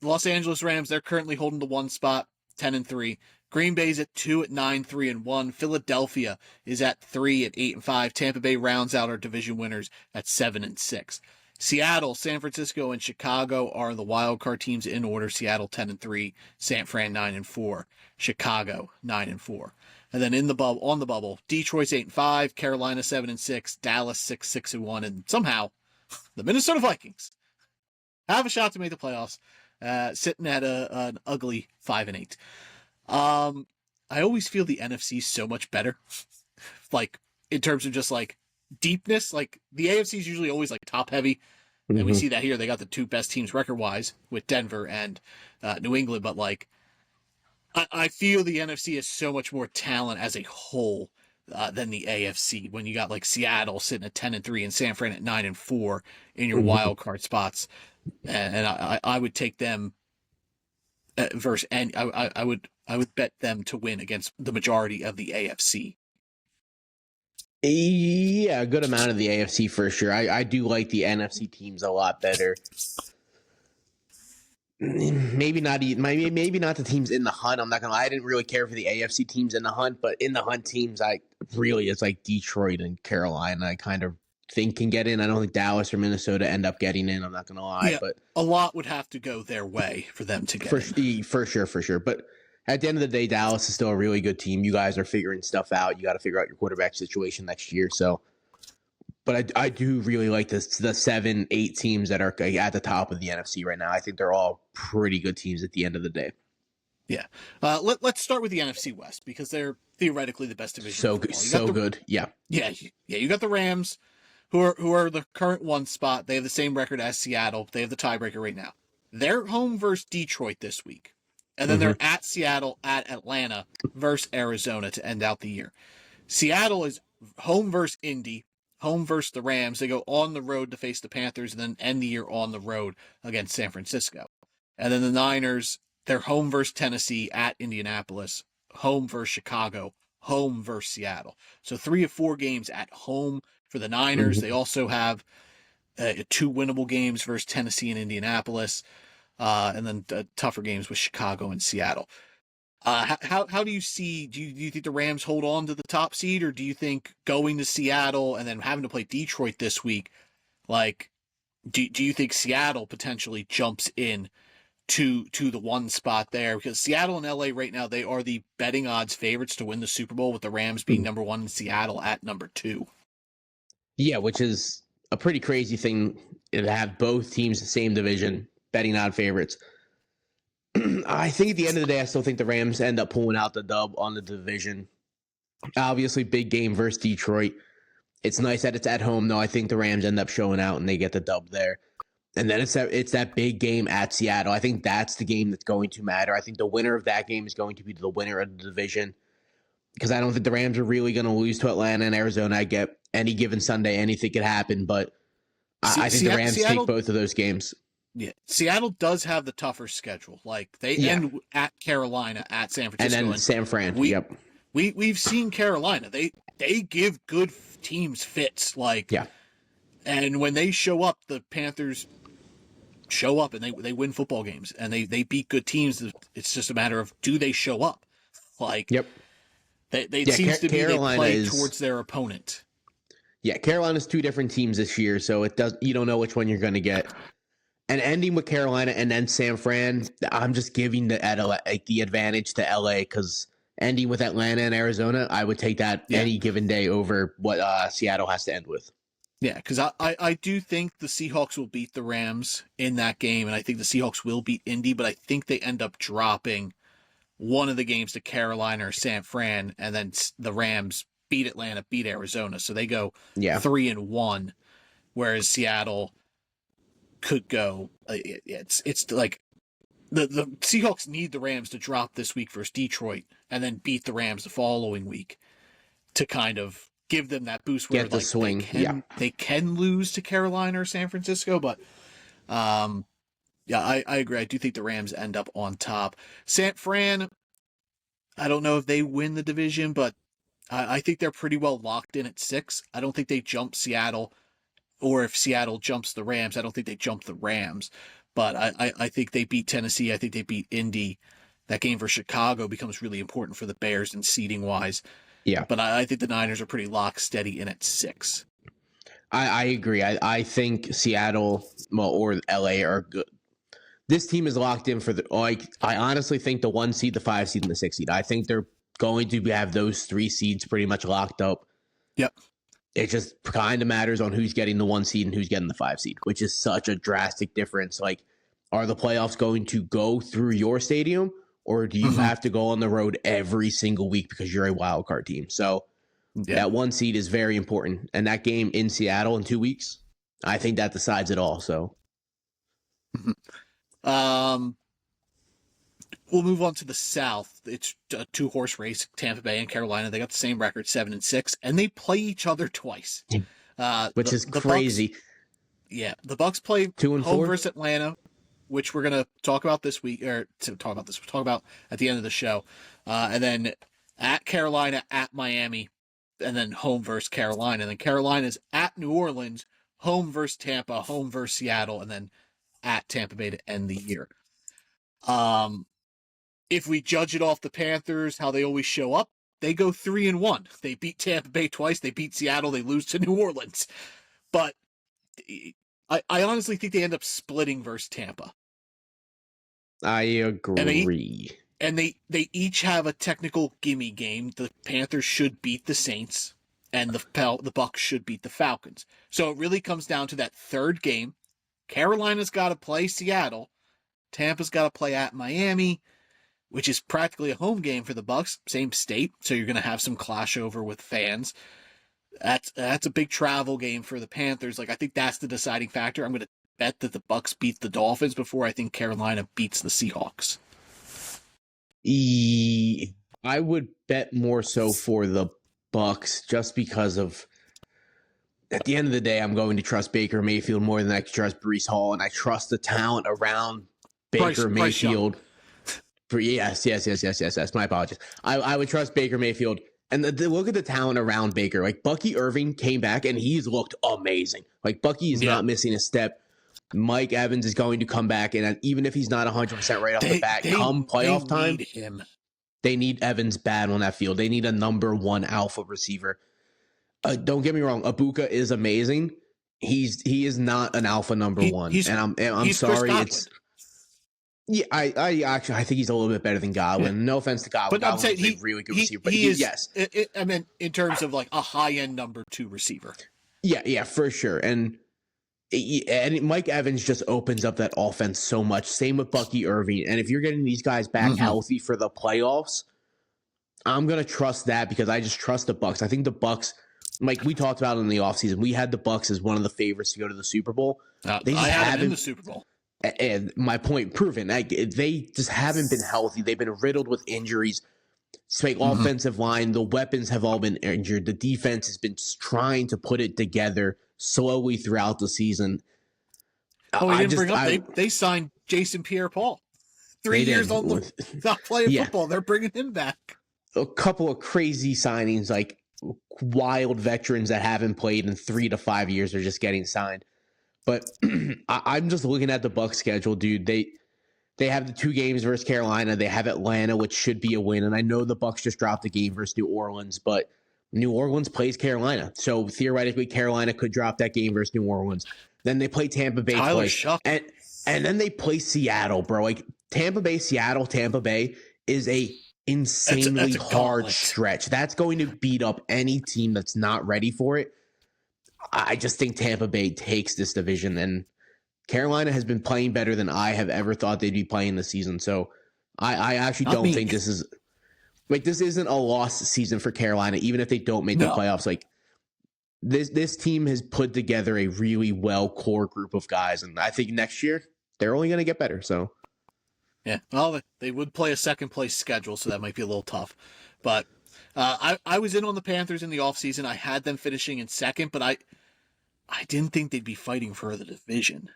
Los Angeles Rams, they're currently holding the 1 spot, 10-3. Green Bay's at 2 at 9-3-1. Philadelphia is at 3 at 8-5. Tampa Bay rounds out our division winners at 7-6. Seattle, San Francisco, and Chicago are the wild card teams in order. Seattle 10-3, San Fran 9-4, Chicago 9-4. And then on the bubble, Detroit's 8-5, Carolina 7-6, Dallas 6-1, and somehow the Minnesota Vikings have a shot to make the playoffs, sitting at an ugly 5-8. I always feel the NFC is so much better, like in terms of just like deepness. Like the AFC is usually always like top heavy, and we see that here. They got the 2 best teams record wise with Denver and New England, but like I feel the NFC is so much more talent as a whole than the AFC. When you got like Seattle sitting at 10-3 and San Fran at 9-4 in your wild card spots, and I would take them versus, and I would bet them to win against the majority of the AFC. Yeah, a good amount of the AFC for sure. I do like the NFC teams a lot better. Maybe not the teams in the hunt. I'm not gonna lie. I didn't really care for the AFC teams in the hunt, but in the hunt teams, it's like Detroit and Carolina. I kind of think can get in. I don't think Dallas or Minnesota end up getting in. I'm not going to lie, Yeah, but a lot would have to go their way for them to get in. For sure. But at the end of the day, Dallas is still a really good team. You guys are figuring stuff out. You got to figure out your quarterback situation next year. So, but I do really like the 7-8 teams that are at the top of the NFC right now. I think they're all pretty good teams at the end of the day. Yeah. Let's start with the NFC West because they're theoretically the best division. So good. Yeah. Yeah. You got the Rams, who are the current one spot. They have the same record as Seattle. They have the tiebreaker right now. They're home versus Detroit this week. And then they're at Seattle, at Atlanta versus Arizona to end out the year. Seattle is home versus Indy, home versus the Rams. They go on the road to face the Panthers and then end the year on the road against San Francisco. And then the Niners, they're home versus Tennessee, at Indianapolis, home versus Chicago, home versus Seattle. So 3 of 4 games at home for the Niners. They also have 2 winnable games versus Tennessee and Indianapolis, and then tougher games with Chicago and Seattle. How do you see? Do you think the Rams hold on to the top seed, or do you think going to Seattle and then having to play Detroit this week, like, do you think Seattle potentially jumps in to the one spot there? Because Seattle and LA right now, they are the betting odds favorites to win the Super Bowl, with the Rams being number 1 and Seattle at number 2. Yeah, which is a pretty crazy thing to have both teams the same division betting odd favorites. I think at the end of the day, I still think the Rams end up pulling out the dub on the division. Obviously, big game versus Detroit. It's nice that it's at home, though. I think the Rams end up showing out and they get the dub there. And then it's that big game at Seattle. I think that's the game that's going to matter. I think the winner of that game is going to be the winner of the division, because I don't think the Rams are really going to lose to Atlanta and Arizona. I get any given Sunday, anything could happen, but I think the Rams take both of those games. Yeah, Seattle does have the tougher schedule. Like, they end at Carolina, at San Francisco, and then San Fran. We've seen Carolina. They give good teams fits. Like, and when they show up, the Panthers show up and they win football games and they beat good teams. It's just a matter of, do they show up? Like, it seems to be Carolina they play towards their opponent. Yeah, Carolina's 2 different teams this year, so you don't know which one you're going to get. And ending with Carolina and then San Fran, I'm just giving the advantage to LA, because ending with Atlanta and Arizona, I would take that any given day over what Seattle has to end with. Yeah, because I do think the Seahawks will beat the Rams in that game, and I think the Seahawks will beat Indy, but I think they end up dropping one of the games to Carolina or San Fran, and then the Rams beat Atlanta, beat Arizona, so they go 3-1, whereas Seattle could go. It's like the Seahawks need the Rams to drop this week versus Detroit, and then beat the Rams the following week to kind of give them that boost where, get the swing. They can lose to Carolina or San Francisco, but I agree. I do think the Rams end up on top. San Fran, I don't know if they win the division, but I think they're pretty well locked in at 6. I don't think they jump Seattle, or if Seattle jumps the Rams, I don't think they jump the Rams. But I think they beat Tennessee. I think they beat Indy. That game for Chicago becomes really important for the Bears and seeding wise. Yeah. But I think the Niners are pretty lock steady in at 6. I agree. I think Seattle or LA are good. This team is locked in for I honestly think the 1 seed, the 5 seed, and the 6 seed. I think they're going to have those 3 seeds pretty much locked up. Yep. It just kind of matters on who's getting the 1 seed and who's getting the 5 seed, which is such a drastic difference. Like, are the playoffs going to go through your stadium, or do you have to go on the road every single week because you're a wild card team? So that 1 seed is very important. And that game in Seattle in 2 weeks, I think that decides it all. So we'll move on to the South. It's a 2-horse race. Tampa Bay and Carolina, they got the same record, 7-6, and they play each other twice, which is crazy. The Bucs play 2 and 4 home versus Atlanta, which we're gonna talk about this week, we'll talk about at the end of the show, and then at Carolina, at Miami, and then home versus Carolina, and then Carolina's at New Orleans, home versus Tampa, home versus Seattle, and then at Tampa Bay to end the year. If we judge it off the Panthers, how they always show up, they go 3-1. They beat Tampa Bay twice. They beat Seattle. They lose to New Orleans. But I honestly think they end up splitting versus Tampa. I agree. And they each have a technical gimme game. The Panthers should beat the Saints, and the Bucs should beat the Falcons. So it really comes down to that third game. Carolina's got to play Seattle. Tampa's got to play at Miami, which is practically a home game for the Bucs, same state. So you're going to have some clash over with fans. That's a big travel game for the Panthers. Like, I think that's the deciding factor. I'm going to bet that the Bucs beat the Dolphins before I think Carolina beats the Seahawks. I would bet more so for the Bucs just because of, at the end of the day, I'm going to trust Baker Mayfield more than I trust Breece Hall, and I trust the talent around Baker Mayfield. Yes. My apologies. I would trust Baker Mayfield. And look at the talent around Baker. Like, Bucky Irving came back, and he's looked amazing. Like, Bucky is not missing a step. Mike Evans is going to come back, and even if he's not 100% right off the bat, come playoff time, they need Evans bad on that field. They need a number one alpha receiver. Don't get me wrong, Ibuka is amazing. He is not an alpha number one, and I'm sorry. I think he's a little bit better than Godwin. Yeah. No offense to Godwin, but I'm saying he's a really good receiver. But yes, I mean, in terms of like a high end number two receiver. Yeah, for sure, and Mike Evans just opens up that offense so much. Same with Bucky Irving. And if you're getting these guys back healthy for the playoffs, I'm going to trust that because I just trust the Bucs. I think the Bucs, like we talked about in the offseason, we had the Bucs as one of the favorites to go to the Super Bowl. They just haven't in the Super Bowl. And my point proven. They just haven't been healthy. They've been riddled with injuries. Offensive line, the weapons have all been injured. The defense has been trying to put it together slowly throughout the season. They signed Jason Pierre-Paul. 3 years on the not playing football. They're bringing him back. A couple of crazy signings, like wild veterans that haven't played in 3 to 5 years are just getting signed. But I'm just looking at the Bucs schedule, dude. They have the 2 games versus Carolina. They have Atlanta, which should be a win. And I know the Bucs just dropped a game versus New Orleans, but New Orleans plays Carolina. So theoretically, Carolina could drop that game versus New Orleans. Then they play Tampa Bay twice. And then they play Seattle, bro. Like Tampa Bay, Seattle, Tampa Bay is a insanely hard stretch. That's going to beat up any team that's not ready for it. I just think Tampa Bay takes this division, and Carolina has been playing better than I have ever thought they'd be playing this season. So I actually don't think this is like, this isn't a lost season for Carolina, even if they don't make the playoffs. Like this team has put together a really well core group of guys, and I think next year they're only going to get better. So yeah, well, they would play a second place schedule, so that might be a little tough. But I was in on the Panthers in the offseason. I had them finishing in second, but I didn't think they'd be fighting for the division.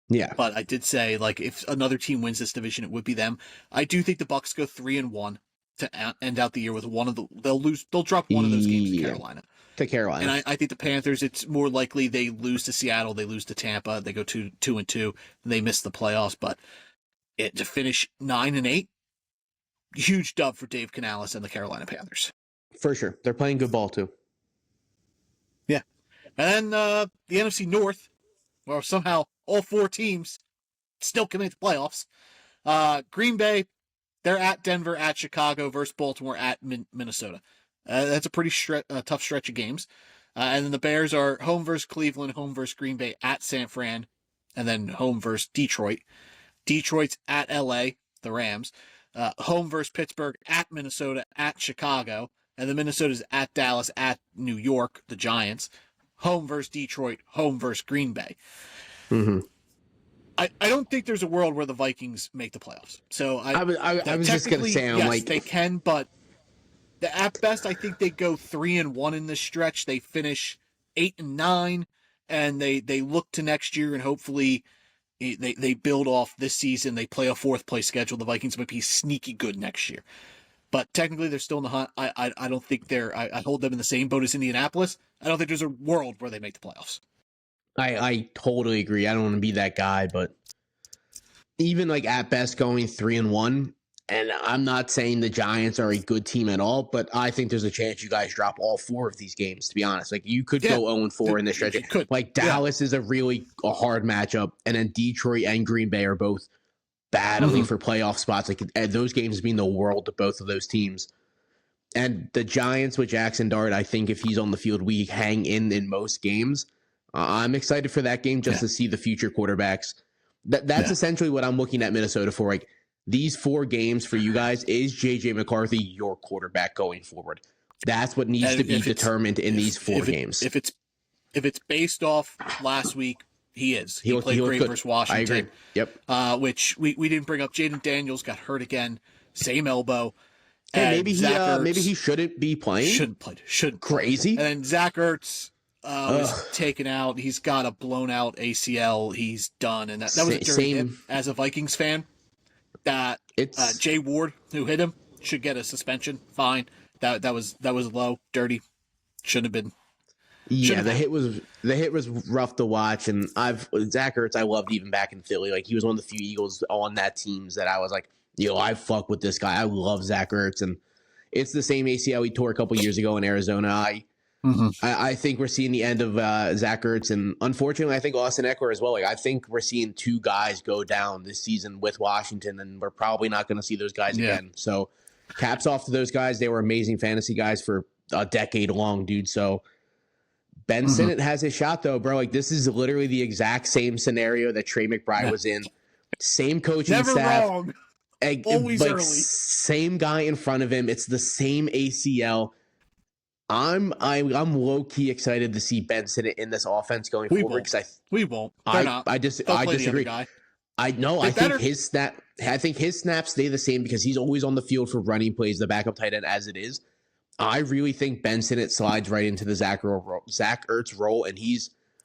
Yeah. But I did say, like, if another team wins this division, it would be them. I do think the Bucs go 3-1 to end out the year with one of the, they'll drop one of those games to Carolina. And I think the Panthers, it's more likely they lose to Seattle, they lose to Tampa, they go 2-2, and they miss the playoffs. But to finish 9-8, huge dub for Dave Canales and the Carolina Panthers. For sure. They're playing good ball too. Yeah. And then the NFC North, where somehow all 4 teams still can make the playoffs. Green Bay, they're at Denver, at Chicago, versus Baltimore, at Minnesota. That's a pretty tough stretch of games. And then the Bears are home versus Cleveland, home versus Green Bay, at San Fran, and then home versus Detroit. Detroit's at LA, the Rams. Home versus Pittsburgh, at Minnesota, at Chicago. And the Minnesota's at Dallas, at New York, the Giants. Home versus Detroit, home versus Green Bay. Mm-hmm. I don't think there's a world where the Vikings make the playoffs. So I was just going to say, yes, they can, but at best, I think they go 3-1 in this stretch. They finish 8-9, and they look to next year, and hopefully they build off this season. They play a 4th place schedule. The Vikings might be sneaky good next year. But technically, they're still in the hunt. I don't think I hold them in the same boat as Indianapolis. I don't think there's a world where they make the playoffs. I totally agree. I don't want to be that guy, but even like at best going 3-1, And I'm not saying the Giants are a good team at all, but I think there's a chance you guys drop all 4 of these games, to be honest. Like, you could go 0-4 in this stretch. Like, Dallas is a hard matchup, and then Detroit and Green Bay are both battling for playoff spots. Like, those games mean the world to both of those teams. And the Giants with Jackson Dart, I think if he's on the field, we hang in most games. I'm excited for that game just to see the future quarterbacks. That's essentially what I'm looking at Minnesota for. Like, these 4 games for you guys, is J.J. McCarthy your quarterback going forward? That's what needs to be determined in these 4 games. If it's based off last week, he is. He played great versus Washington. I agree. Yep. Which we didn't bring up. Jaden Daniels got hurt again. Same elbow. Hey, maybe he shouldn't be playing. Shouldn't. Crazy. And then Zach Ertz was taken out. He's got a blown out ACL. He's done. And that was a dirty hit as a Vikings fan. That Jay Ward, who hit him, should get a suspension. Fine. That was low, dirty. Shouldn't have been. Yeah, the hit was rough to watch, and Zach Ertz I loved even back in Philly. Like, he was one of the few Eagles on that teams that I was like, I fuck with this guy. I love Zach Ertz, and it's the same ACL he tore a couple years ago in Arizona. I think we're seeing the end of Zach Ertz, and unfortunately, I think Austin Eckler as well. Like, I think we're seeing 2 guys go down this season with Washington, and we're probably not going to see those guys again. So, caps off to those guys. They were amazing fantasy guys for a decade long, dude. So, Ben Sinnott has his shot, though, bro. Like, this is literally the exact same scenario that Trey McBride was in. Same coaching Never staff. Wrong. Always early. Same guy in front of him. It's the same ACL. I'm low key excited to see Ben Sinnott in this offense going forward. We won't. I disagree. I think his snaps stay the same because he's always on the field for running plays, the backup tight end as it is. I really think Ben Sinnott slides right into the Zach Ertz role, and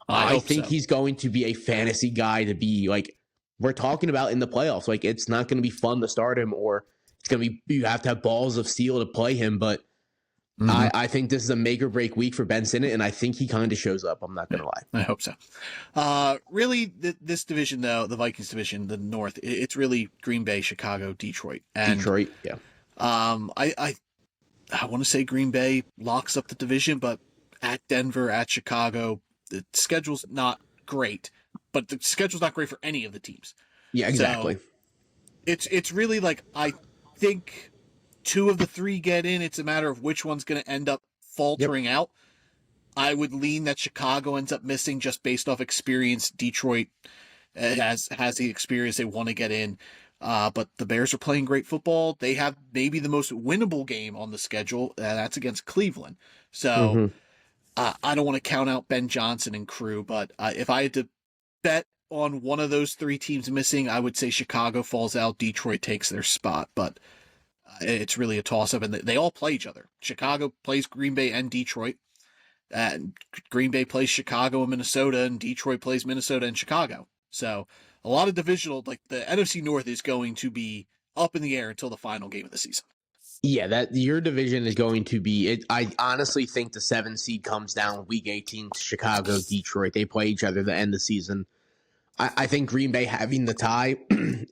I think he's going to be a fantasy guy to be like we're talking about in the playoffs. Like, it's not going to be fun to start him, or it's going to be you have to have balls of steel to play him. But I think this is a make or break week for Ben Sinnott, and I think he kind of shows up. I'm not going to lie. I hope so. Really, this division, though, the Vikings division, the North, it's really Green Bay, Chicago, Detroit. And, Detroit, yeah. I want to say Green Bay locks up the division, but at Denver, at Chicago, the schedule's not great. But the schedule's not great for any of the teams. Yeah, exactly. So it's really like, I think 2 of the 3 get in. It's a matter of which one's going to end up faltering out. I would lean that Chicago ends up missing just based off experience. Detroit has the experience. They want to get in. But the Bears are playing great football. They have maybe the most winnable game on the schedule. That's against Cleveland. So I don't want to count out Ben Johnson and crew, but if I had to bet on one of those 3 teams missing, I would say Chicago falls out. Detroit takes their spot, but it's really a toss-up, and they all play each other. Chicago plays Green Bay and Detroit. Green Bay plays Chicago and Minnesota, and Detroit plays Minnesota and Chicago. So a lot of divisional, like the NFC North is going to be up in the air until the final game of the season. Yeah, that your division is going to be it. I honestly think the 7 seed comes down week 18 to Chicago, Detroit. They play each other at the end of the season. I think Green Bay having the tie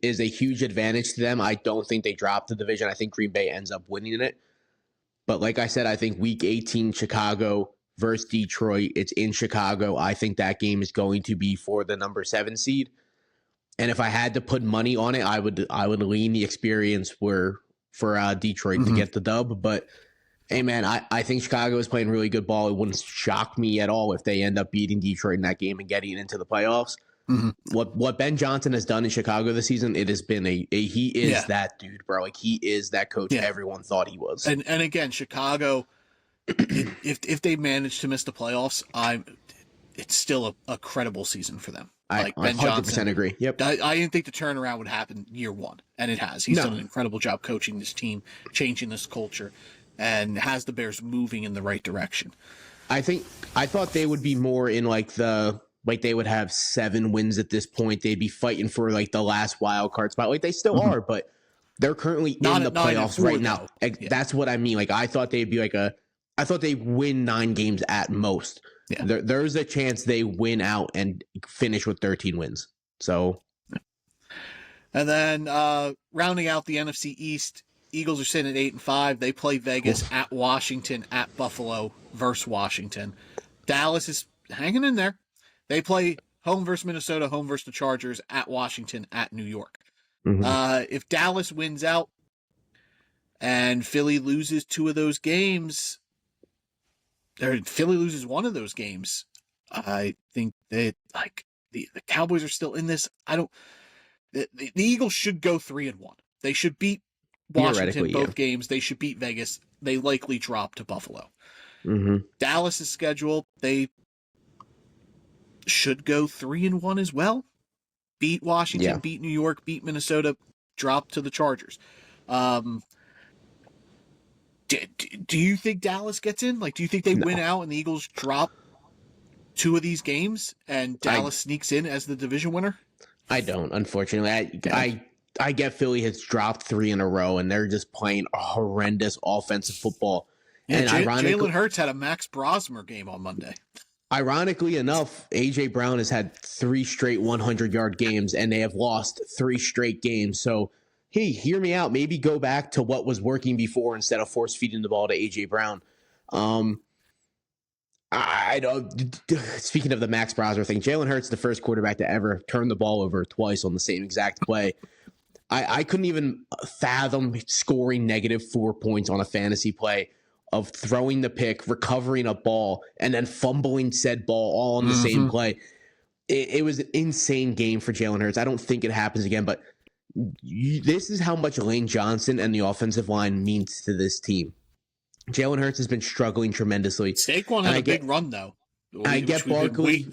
is a huge advantage to them. I don't think they drop the division. I think Green Bay ends up winning it. But like I said, I think week 18, Chicago versus Detroit, it's in Chicago. I think that game is going to be for the number 7 seed. And if I had to put money on it, I would lean the experience for Detroit to get the dub. But hey, man, I think Chicago is playing really good ball. It wouldn't shock me at all if they end up beating Detroit in that game and getting into the playoffs. What Ben Johnson has done in Chicago this season, it has been he is that dude, bro. Like, he is that coach everyone thought he was. And again, Chicago, if they manage to miss the playoffs, it's still a credible season for them. Like, I 100% Johnson, agree. Yep. I didn't think the turnaround would happen year 1, and it has. He's done an incredible job coaching this team, changing this culture, and has the Bears moving in the right direction. I thought they would be more in they would have 7 wins at this point. They'd be fighting for like the last wild card spot. Like, they still are, but they're currently in the playoffs right now. That's what I mean. Like, I thought they'd be I thought they'd win 9 games at most. Yeah. There's a chance they win out and finish with 13 wins. So And then rounding out the NFC East, Eagles are sitting at 8-5. They play Vegas at Washington, at Buffalo versus Washington. Dallas is hanging in there. They play home versus Minnesota, home versus the Chargers, at Washington, at New York. If Dallas wins out and Philly loses two of those games, or Philly loses one of those games, I think that the Cowboys are still in this. The Eagles should go 3-1. They should beat Washington both games. They should beat Vegas. They likely drop to Buffalo. Dallas' schedule, they should go 3-1 as well. Beat Washington, beat New York, beat Minnesota, drop to the Chargers. Do you think Dallas gets in? Do you think they win out and the Eagles drop two of these games and Dallas sneaks in as the division winner? I don't, unfortunately. I get Philly has dropped 3 in a row, and they're just playing a horrendous offensive football. Yeah, and Jalen Hurts had a Max Brosmer game on Monday. Ironically enough, A.J. Brown has had 3 straight 100-yard games, and they have lost 3 straight games. So, hey, hear me out. Maybe go back to what was working before instead of force-feeding the ball to A.J. Brown. I don't. Speaking of the Max Brosmer thing, Jalen Hurts, the first quarterback to ever turn the ball over twice on the same exact play. I couldn't even fathom scoring -4 points on a fantasy play of throwing the pick, recovering a ball, and then fumbling said ball all on the same play. It was an insane game for Jalen Hurts. I don't think it happens again, but this is how much Lane Johnson and the offensive line means to this team. Jalen Hurts has been struggling tremendously. Saquon had a big run, though. I get Barkley.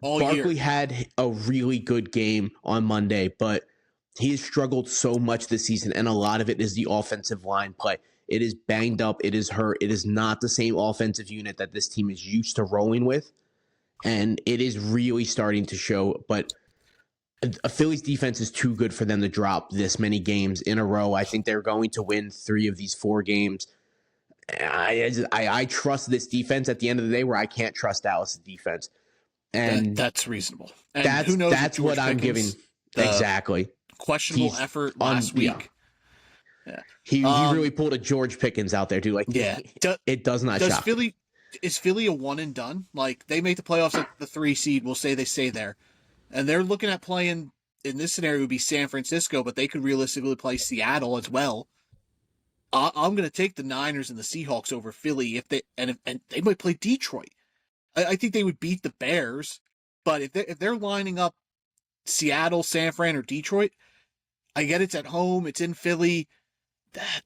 Barkley had a really good game on Monday, but he has struggled so much this season, and a lot of it is the offensive line play. It is banged up. It is hurt. It is not the same offensive unit that this team is used to rolling with, and it is really starting to show. But Philly's defense is too good for them to drop this many games in a row. I think they're going to win 3 of these 4 games. I trust this defense at the end of the day where I can't trust Dallas' defense. And that's reasonable. And that's what I'm giving. Exactly. Questionable effort last week. Yeah. He really pulled a George Pickens out there, too. It does not shock. Is Philly a one and done? They make the playoffs at the 3 seed. We'll say they stay there. And they're looking at playing, in this scenario, would be San Francisco, but they could realistically play Seattle as well. I'm going to take the Niners and the Seahawks over Philly and they might play Detroit. I think they would beat the Bears, but if they're lining up Seattle, San Fran, or Detroit, I get it's at home, it's in Philly.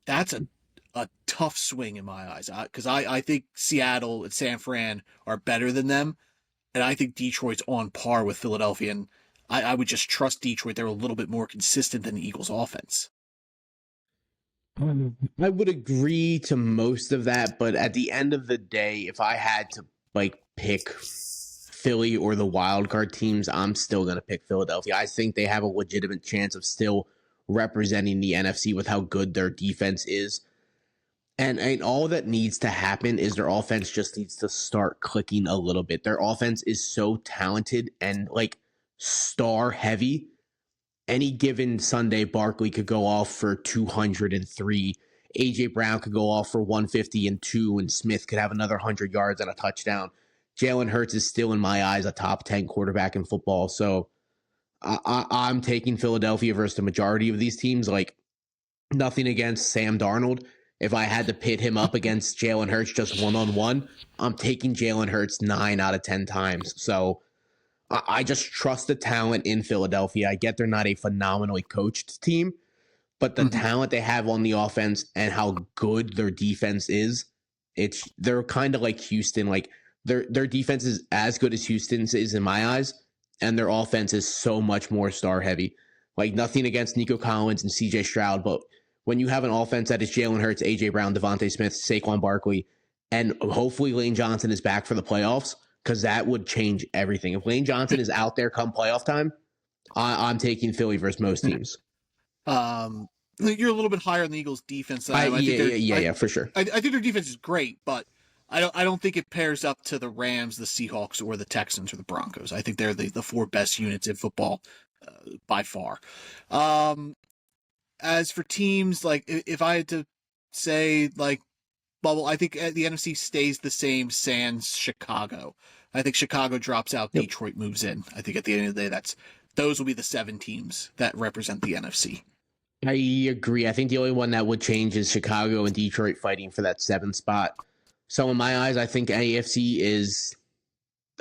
That's a tough swing in my eyes because I think Seattle and San Fran are better than them, and I think Detroit's on par with Philadelphia, and I would just trust Detroit. They're a little bit more consistent than the Eagles' offense. I would agree to most of that, but at the end of the day, if I had to pick Philly or the wild card teams, I'm still going to pick Philadelphia. I think they have a legitimate chance of still representing the NFC with how good their defense is. And all that needs to happen is their offense just needs to start clicking a little bit. Their offense is so talented and star heavy. Any given Sunday, Barkley could go off for 203. A.J. Brown could go off for 150-2, and Smith could have another 100 yards and a touchdown. Jalen Hurts is still, in my eyes, a top 10 quarterback in football. So I'm taking Philadelphia versus the majority of these teams. Nothing against Sam Darnold. If I had to pit him up against Jalen Hurts just one-on-one, I'm taking Jalen Hurts 9 out of 10 times. So I just trust the talent in Philadelphia. I get they're not a phenomenally coached team, but the talent they have on the offense and how good their defense is, they're kind of like Houston. Their defense is as good as Houston's is in my eyes, and their offense is so much more star heavy. Nothing against Nico Collins and CJ Stroud, but when you have an offense that is Jalen Hurts, AJ Brown, Devontae Smith, Saquon Barkley, and hopefully Lane Johnson is back for the playoffs, because that would change everything. If Lane Johnson is out there come playoff time, I'm taking Philly versus most teams. You're a little bit higher on the Eagles' defense. For sure. I think their defense is great, but I don't think it pairs up to the Rams, the Seahawks, or the Texans or the Broncos. I think they're the 4 best units in football. by far. As for teams, like if I had to say like bubble, I think the NFC stays the same sans Chicago. I think Chicago drops out, Detroit moves in. I think at the end of the day, those will be the 7 teams that represent the NFC. I agree. I think the only one that would change is Chicago and Detroit fighting for that 7th spot. So in my eyes, I think AFC is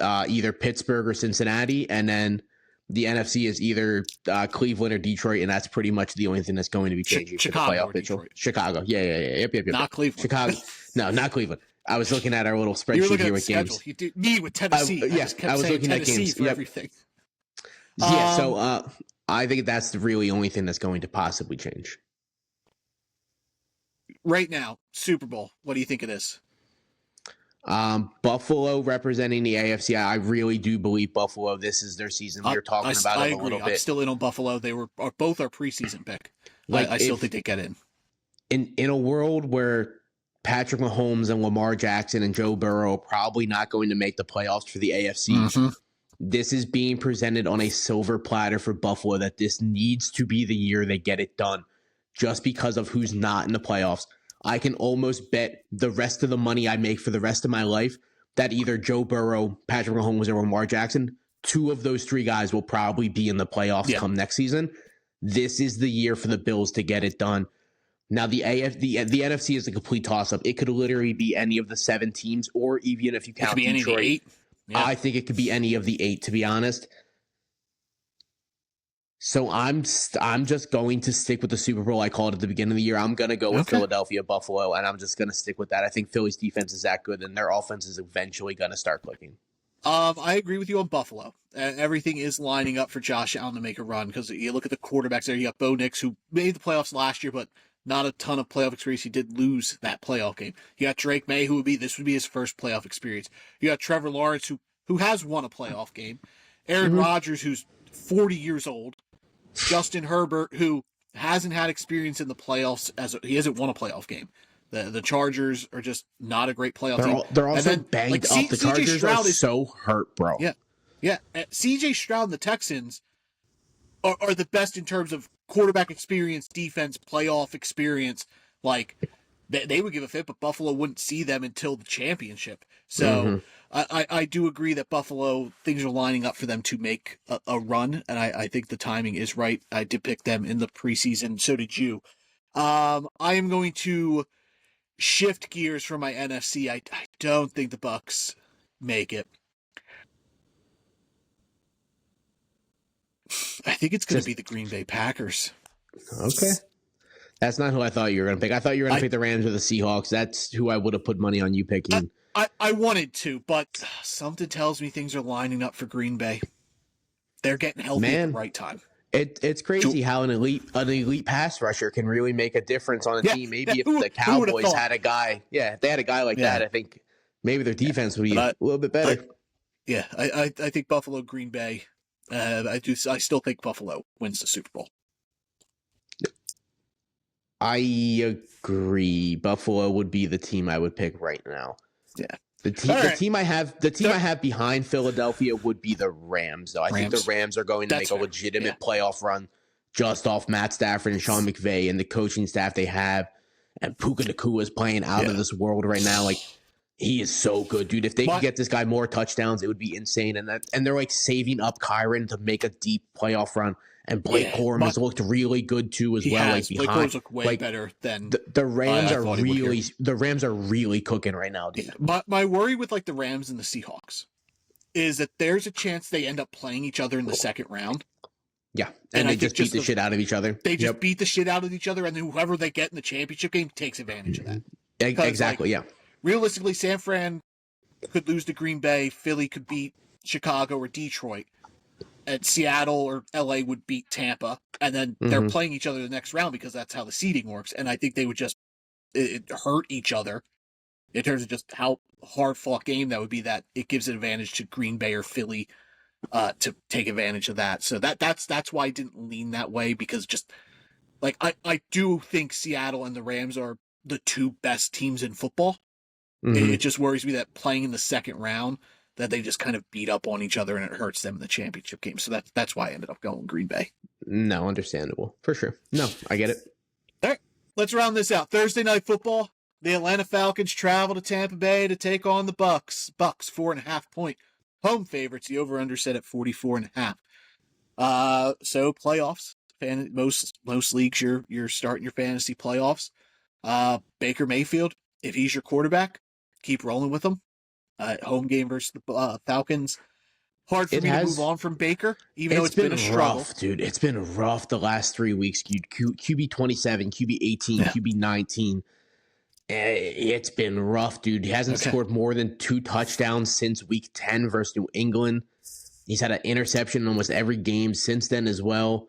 either Pittsburgh or Cincinnati, and then the NFC is either Cleveland or Detroit, and that's pretty much the only thing that's going to be changing for the playoff picture. Chicago. Yeah. Yep. Not Cleveland. Chicago. No, not Cleveland. I was looking at our little spreadsheet here with games. You did me with Tennessee. I was looking at games for everything. Yeah, so I think that's the really only thing that's going to possibly change. Right now, Super Bowl. What do you think of this? Buffalo representing the AFC. I really do believe Buffalo. This is their season. We were talking about it a little bit. I'm still in on Buffalo. They were both our preseason pick. I still think they get in. In a world where Patrick Mahomes and Lamar Jackson and Joe Burrow are probably not going to make the playoffs for the AFC, this is being presented on a silver platter for Buffalo that this needs to be the year they get it done just because of who's not in the playoffs. I can almost bet the rest of the money I make for the rest of my life that either Joe Burrow, Patrick Mahomes, or Lamar Jackson, 2 of those 3 guys will probably be in the playoffs come next season. This is the year for the Bills to get it done. Now, the NFC is a complete toss-up. It could literally be any of the 7 teams, or even if you count Detroit. Any of the 8. Yeah. I think it could be any of the 8, to be honest. So I'm just going to stick with the Super Bowl I called at the beginning of the year. I'm going to go with Philadelphia, Buffalo, and I'm just going to stick with that. I think Philly's defense is that good, and their offense is eventually going to start clicking. I agree with you on Buffalo. Everything is lining up for Josh Allen to make a run because you look at the quarterbacks there. You got Bo Nix, who made the playoffs last year, but not a ton of playoff experience. He did lose that playoff game. You got Drake May, this would be his first playoff experience. You got Trevor Lawrence, who has won a playoff game. Aaron Rodgers, who's 40 years old. Justin Herbert, who hasn't had experience in the playoffs, he hasn't won a playoff game. The Chargers are just not a great playoff team. They're also banged up. The Chargers are so hurt, bro. Yeah. C.J. Stroud and the Texans are the best in terms of quarterback experience, defense, playoff experience. Like, they would give a fit, but Buffalo wouldn't see them until the championship. So I do agree that Buffalo, things are lining up for them to make a run, and I think the timing is right. I did pick them in the preseason. So did you. I am going to shift gears from my NFC. I don't think the Bucs make it. I think it's going to be the Green Bay Packers. Okay. That's not who I thought you were going to pick. I thought you were going to pick the Rams or the Seahawks. That's who I would have put money on you picking. I wanted to, but something tells me things are lining up for Green Bay. They're getting healthy at the right time. It's crazy how an elite pass rusher can really make a difference on a team. Maybe if the Cowboys had a guy, if they had a guy like that, I think maybe their defense would be a little bit better. I think Buffalo, Green Bay. I still think Buffalo wins the Super Bowl. I agree. Buffalo would be the team I would pick right now. Yeah. The team I have behind Philadelphia would be the Rams, though. I think the Rams are going to make a legitimate playoff run just off Matt Stafford and Sean McVay and the coaching staff they have. And Puka Nacua is playing out of this world right now. Like, he is so good, dude. If they could get this guy more touchdowns, it would be insane. And they're like saving up Kyron to make a deep playoff run. And Blake Corum has looked really good too as well. Like Blake Corum's looked way better than the Rams are really. The Rams are really cooking right now, dude. My worry with like the Rams and the Seahawks is that there's a chance they end up playing each other in the second round. Yeah, and they just beat the shit out of each other. They just beat the shit out of each other, and then whoever they get in the championship game takes advantage of that. Exactly. Realistically, San Fran could lose to Green Bay. Philly could beat Chicago or Detroit. And Seattle or LA would beat Tampa, and then they're playing each other the next round because that's how the seeding works. And I think they would just hurt each other in terms of just how hard fought game that would be. That it gives an advantage to Green Bay or Philly to take advantage of that. So that's why I didn't lean that way, because just like I do think Seattle and the Rams are the 2 best teams in football. It just worries me that playing in the second round, that they just kind of beat up on each other and it hurts them in the championship game. So that's why I ended up going Green Bay. No, understandable. For sure. No, I get it. All right, let's round this out. Thursday Night Football. The Atlanta Falcons travel to Tampa Bay to take on the Bucks. Bucks 4.5-point home favorites. The over/under set at 44.5. So playoffs. Most leagues you're starting your fantasy playoffs. Baker Mayfield, if he's your quarterback, keep rolling with him. Home game versus the Falcons. Hard for me to move on from Baker, even though it's been a struggle. Rough, dude. It's been rough the last 3 weeks. QB 27, QB 18, QB 19. It's been rough, dude. He hasn't scored more than 2 touchdowns since week 10 versus New England. He's had an interception in almost every game since then as well.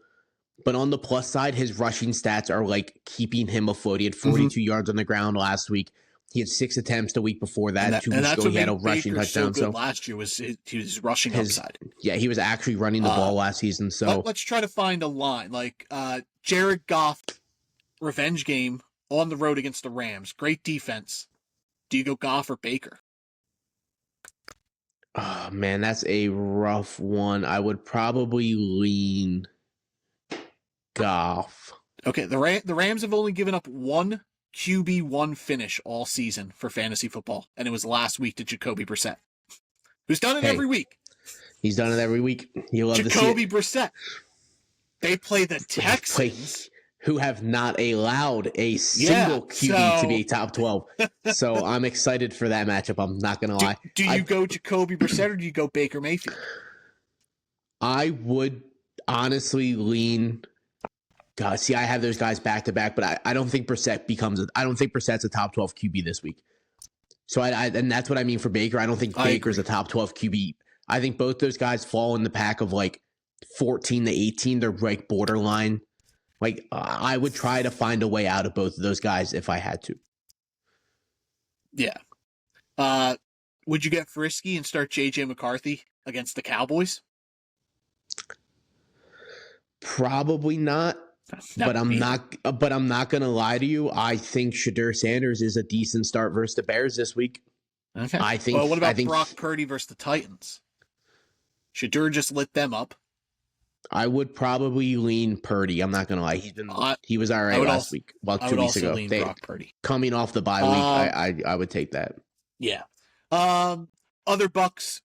But on the plus side, his rushing stats are like keeping him afloat. He had 42 yards on the ground last week. He had 6 attempts the week before that. 2 weeks ago, he had a rushing touchdown. So last year was he was rushing upside. Yeah, he was actually running the ball last season. So let's try to find a line like Jared Goff revenge game on the road against the Rams. Great defense. Do you go Goff or Baker? Oh man, that's a rough one. I would probably lean Goff. Okay, the Rams have only given up one QB1 finish all season for fantasy football, and it was last week to Jacoby Brissett, who's done it every week. He's done it every week. You love Jacoby to see it. Brissett. They play the Texans, who have not allowed a single QB to be top 12. So I'm excited for that matchup. I'm not going to lie. Do you go Jacoby Brissett or do you go Baker Mayfield? I would honestly lean. God, see, I have those guys back to back, but I don't think Brissett I don't think Brissett's a top 12 QB this week. So and that's what I mean for Baker. I don't think Baker's a top 12 QB. I think both those guys fall in the pack of like 14 to 18. They're like borderline. Like I would try to find a way out of both of those guys if I had to. Yeah. Would you get frisky and start JJ McCarthy against the Cowboys? Probably not. But I'm not gonna lie to you. I think Shadur Sanders is a decent start versus the Bears this week. Okay. Well, what about Brock Purdy versus the Titans? Shadur just lit them up. I would probably lean Purdy. I'm not gonna lie. He was all right last week. Well, 2 weeks ago. Lean Brock Purdy. Coming off the bye week, I would take that. Yeah. Other Bucks.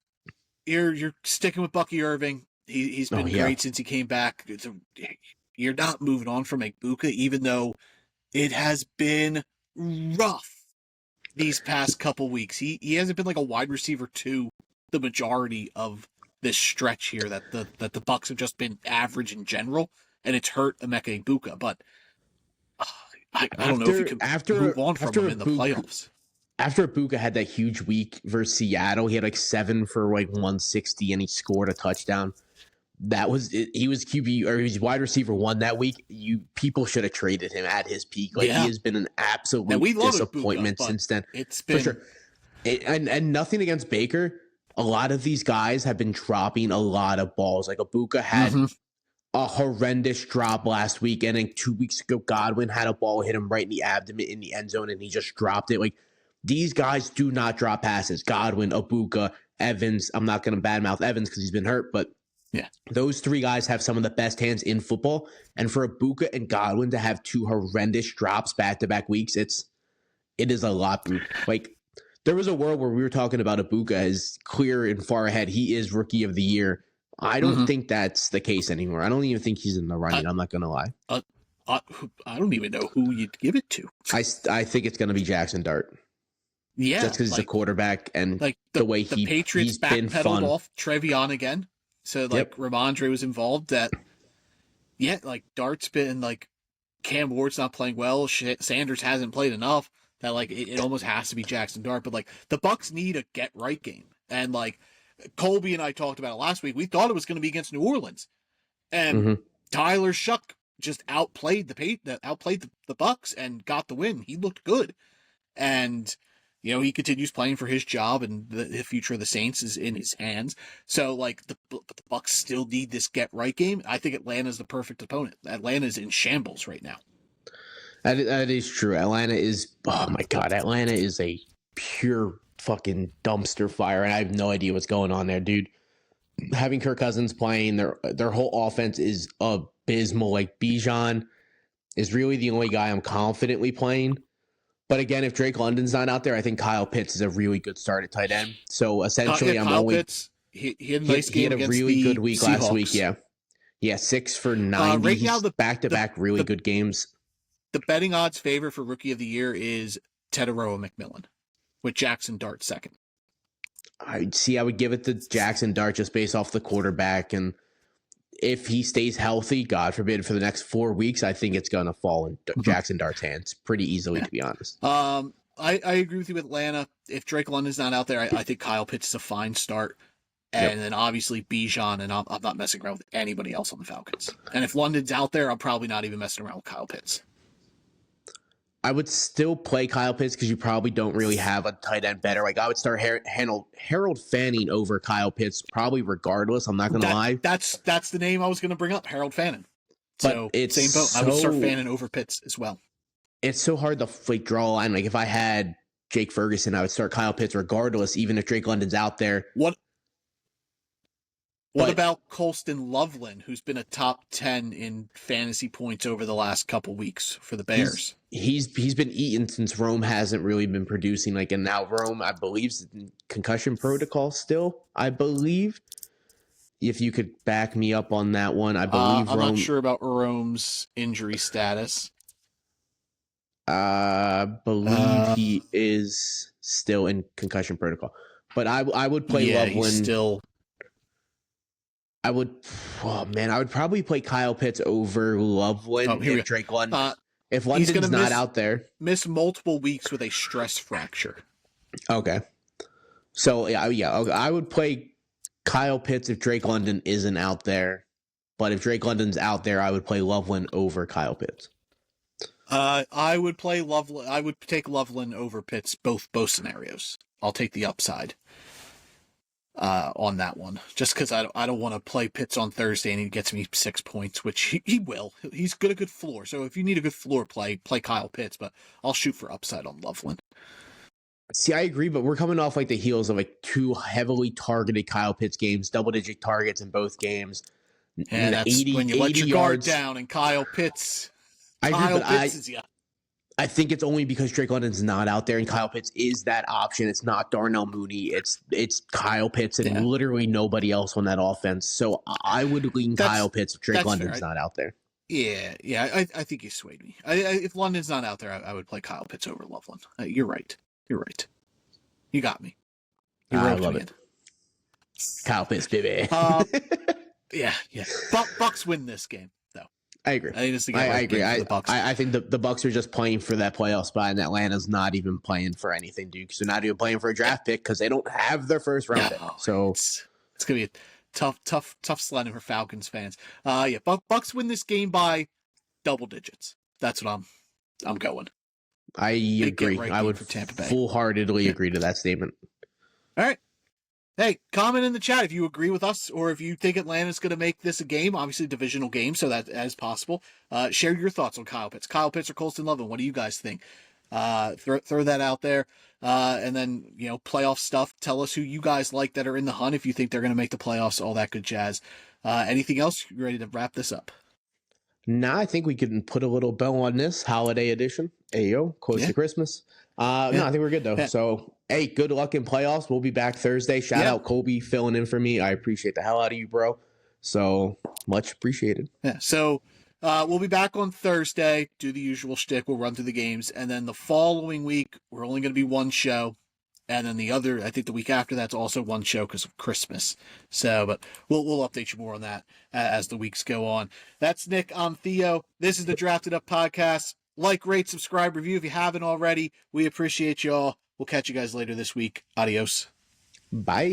You're sticking with Bucky Irving. He's been great since he came back. You're not moving on from Igbokwe, even though it has been rough these past couple weeks. He hasn't been like a wide receiver 2 the majority of this stretch here that the Bucks have just been average in general, and it's hurt Emeka Igbokwe. But I don't know if you can move on from him in the playoffs. After Igbokwe had that huge week versus Seattle, he had like 7 for like 160, and he scored a touchdown. That was it. He was QB or he was wide receiver 1 that week. People should have traded him at his peak. Like he has been an absolute disappointment since then. It's been for sure. And nothing against Baker. A lot of these guys have been dropping a lot of balls. Like Igbokwe had a horrendous drop last week, and then 2 weeks ago, Godwin had a ball hit him right in the abdomen in the end zone, and he just dropped it. Like these guys do not drop passes. Godwin, Igbokwe, Evans. I'm not going to badmouth Evans because he's been hurt, but. Yeah, those 3 guys have some of the best hands in football, and for Igbokwe and Godwin to have 2 horrendous drops back-to-back weeks, it is a lot. Like there was a world where we were talking about Igbokwe as clear and far ahead. He is rookie of the year. I don't think that's the case anymore. I don't even think he's in the running. I'm not gonna lie. I don't even know who you'd give it to. I think it's gonna be Jackson Dart. Yeah, just because he's a quarterback and like the way the Patriots backpedaled off Trevion again. So, like, Ramondre was involved like, Dart's been, like, Cam Ward's not playing well. Sanders hasn't played enough that, like, it almost has to be Jackson Dart. But, like, the Bucks need a get-right game. And, like, Colby and I talked about it last week. We thought it was going to be against New Orleans. And Tyler Shuck just outplayed the Bucks and got the win. He looked good. And... he continues playing for his job, and the future of the Saints is in his hands. So, like, the Bucks still need this get-right game. I think Atlanta's the perfect opponent. Atlanta's in shambles right now. That is true. Atlanta is a pure fucking dumpster fire, and I have no idea what's going on there, dude. Having Kirk Cousins playing, their whole offense is abysmal. Like, Bijan is really the only guy I'm confidently playing. But again, if Drake London's not out there, I think Kyle Pitts is a really good start at tight end. So essentially, Kyle Pitts, he had a nice game against a really good week Seahawks. last week. Yeah, 6 for 90. Right now, the back-to-back really good games. The betting odds favor for Rookie of the Year is Teteroa McMillan, with Jackson Dart second. I would give it to Jackson Dart just based off the quarterback, and if he stays healthy, God forbid, for the next 4 weeks, I think it's going to fall in Jackson Dart's hands pretty easily, to be honest. I agree with you with Atlanta. If Drake London's not out there, I think Kyle Pitts is a fine start. And then obviously Bijan, and I'm not messing around with anybody else on the Falcons. And if London's out there, I'm probably not even messing around with Kyle Pitts. I would still play Kyle Pitts because you probably don't really have a tight end better. Like, I would start Harold Fanning over Kyle Pitts, probably regardless. I'm not going to lie. That's the name I was going to bring up, Harold Fanning. So it's same boat. I would start Fanning over Pitts as well. It's so hard to draw a line. Like, if I had Jake Ferguson, I would start Kyle Pitts regardless, even if Drake London's out there. What about Colston Loveland, who's been a top 10 in fantasy points over the last couple weeks for the Bears? He's been eaten since Rome hasn't really been producing. Like, and now Rome, I believe, is in concussion protocol still. I believe. If you could back me up on that one, I believe I'm not sure about Rome's injury status. I believe he is still in concussion protocol, but I would play Loveland. He's still. I would probably play Kyle Pitts over Loveland and Drake London. If London's not out there, miss multiple weeks with a stress fracture. Okay, so I would play Kyle Pitts if Drake London isn't out there, but if Drake London's out there, I would play Loveland over Kyle Pitts. I would play Loveland. I would take Loveland over Pitts both scenarios. I'll take the upside. On that one, just because I don't want to play Pitts on Thursday and he gets me 6 points, which he will. He's got a good floor, so if you need a good floor play Kyle Pitts, but I'll shoot for upside on Loveland. See, I agree, but we're coming off like the heels of like 2 heavily targeted Kyle Pitts games, double-digit targets in both games. And that's 80, when you let your guard down and Kyle Pitts. I think it's only because Drake London's not out there and Kyle Pitts is that option. It's not Darnell Mooney. It's Kyle Pitts and literally nobody else on that offense. So I would lean Kyle Pitts if Drake London's not out there. Yeah. I think you swayed me. If London's not out there, I would play Kyle Pitts over Loveland. You're right. You got me. I love it. Kyle Pitts, baby. Yeah. Bucks win this game. I agree. I agree. I think the Bucks are just playing for that playoff spot, and Atlanta's not even playing for anything, dude. Because they're not even playing for a draft pick because they don't have their first round pick. So it's gonna be a tough sledding for Falcons fans. Bucks win this game by double digits. That's what I'm going. I agree. I would full-heartedly agree to that statement. All right. Hey, comment in the chat if you agree with us or if you think Atlanta's going to make this a game, obviously a divisional game, so that is possible. Share your thoughts on Kyle Pitts. Kyle Pitts or Colston Loveland, what do you guys think? Throw that out there. And then, playoff stuff. Tell us who you guys like that are in the hunt if you think they're going to make the playoffs, all that good jazz. Anything else? You ready to wrap this up? I think we can put a little bow on this holiday edition. Ayo, close to Christmas. No, I think we're good, though. Yeah. So, hey, good luck in playoffs. We'll be back Thursday. Shout out Colby filling in for me. I appreciate the hell out of you, bro. So, much appreciated. Yeah, so we'll be back on Thursday, do the usual shtick. We'll run through the games. And then the following week, we're only going to be one show. And then the other, I think the week after that's also one show because of Christmas. So, but we'll update you more on that as the weeks go on. That's Nick. I'm Theo. This is the Drafted Up Podcast. Like, rate, subscribe, review if you haven't already. We appreciate y'all. We'll catch you guys later this week. Adios. Bye.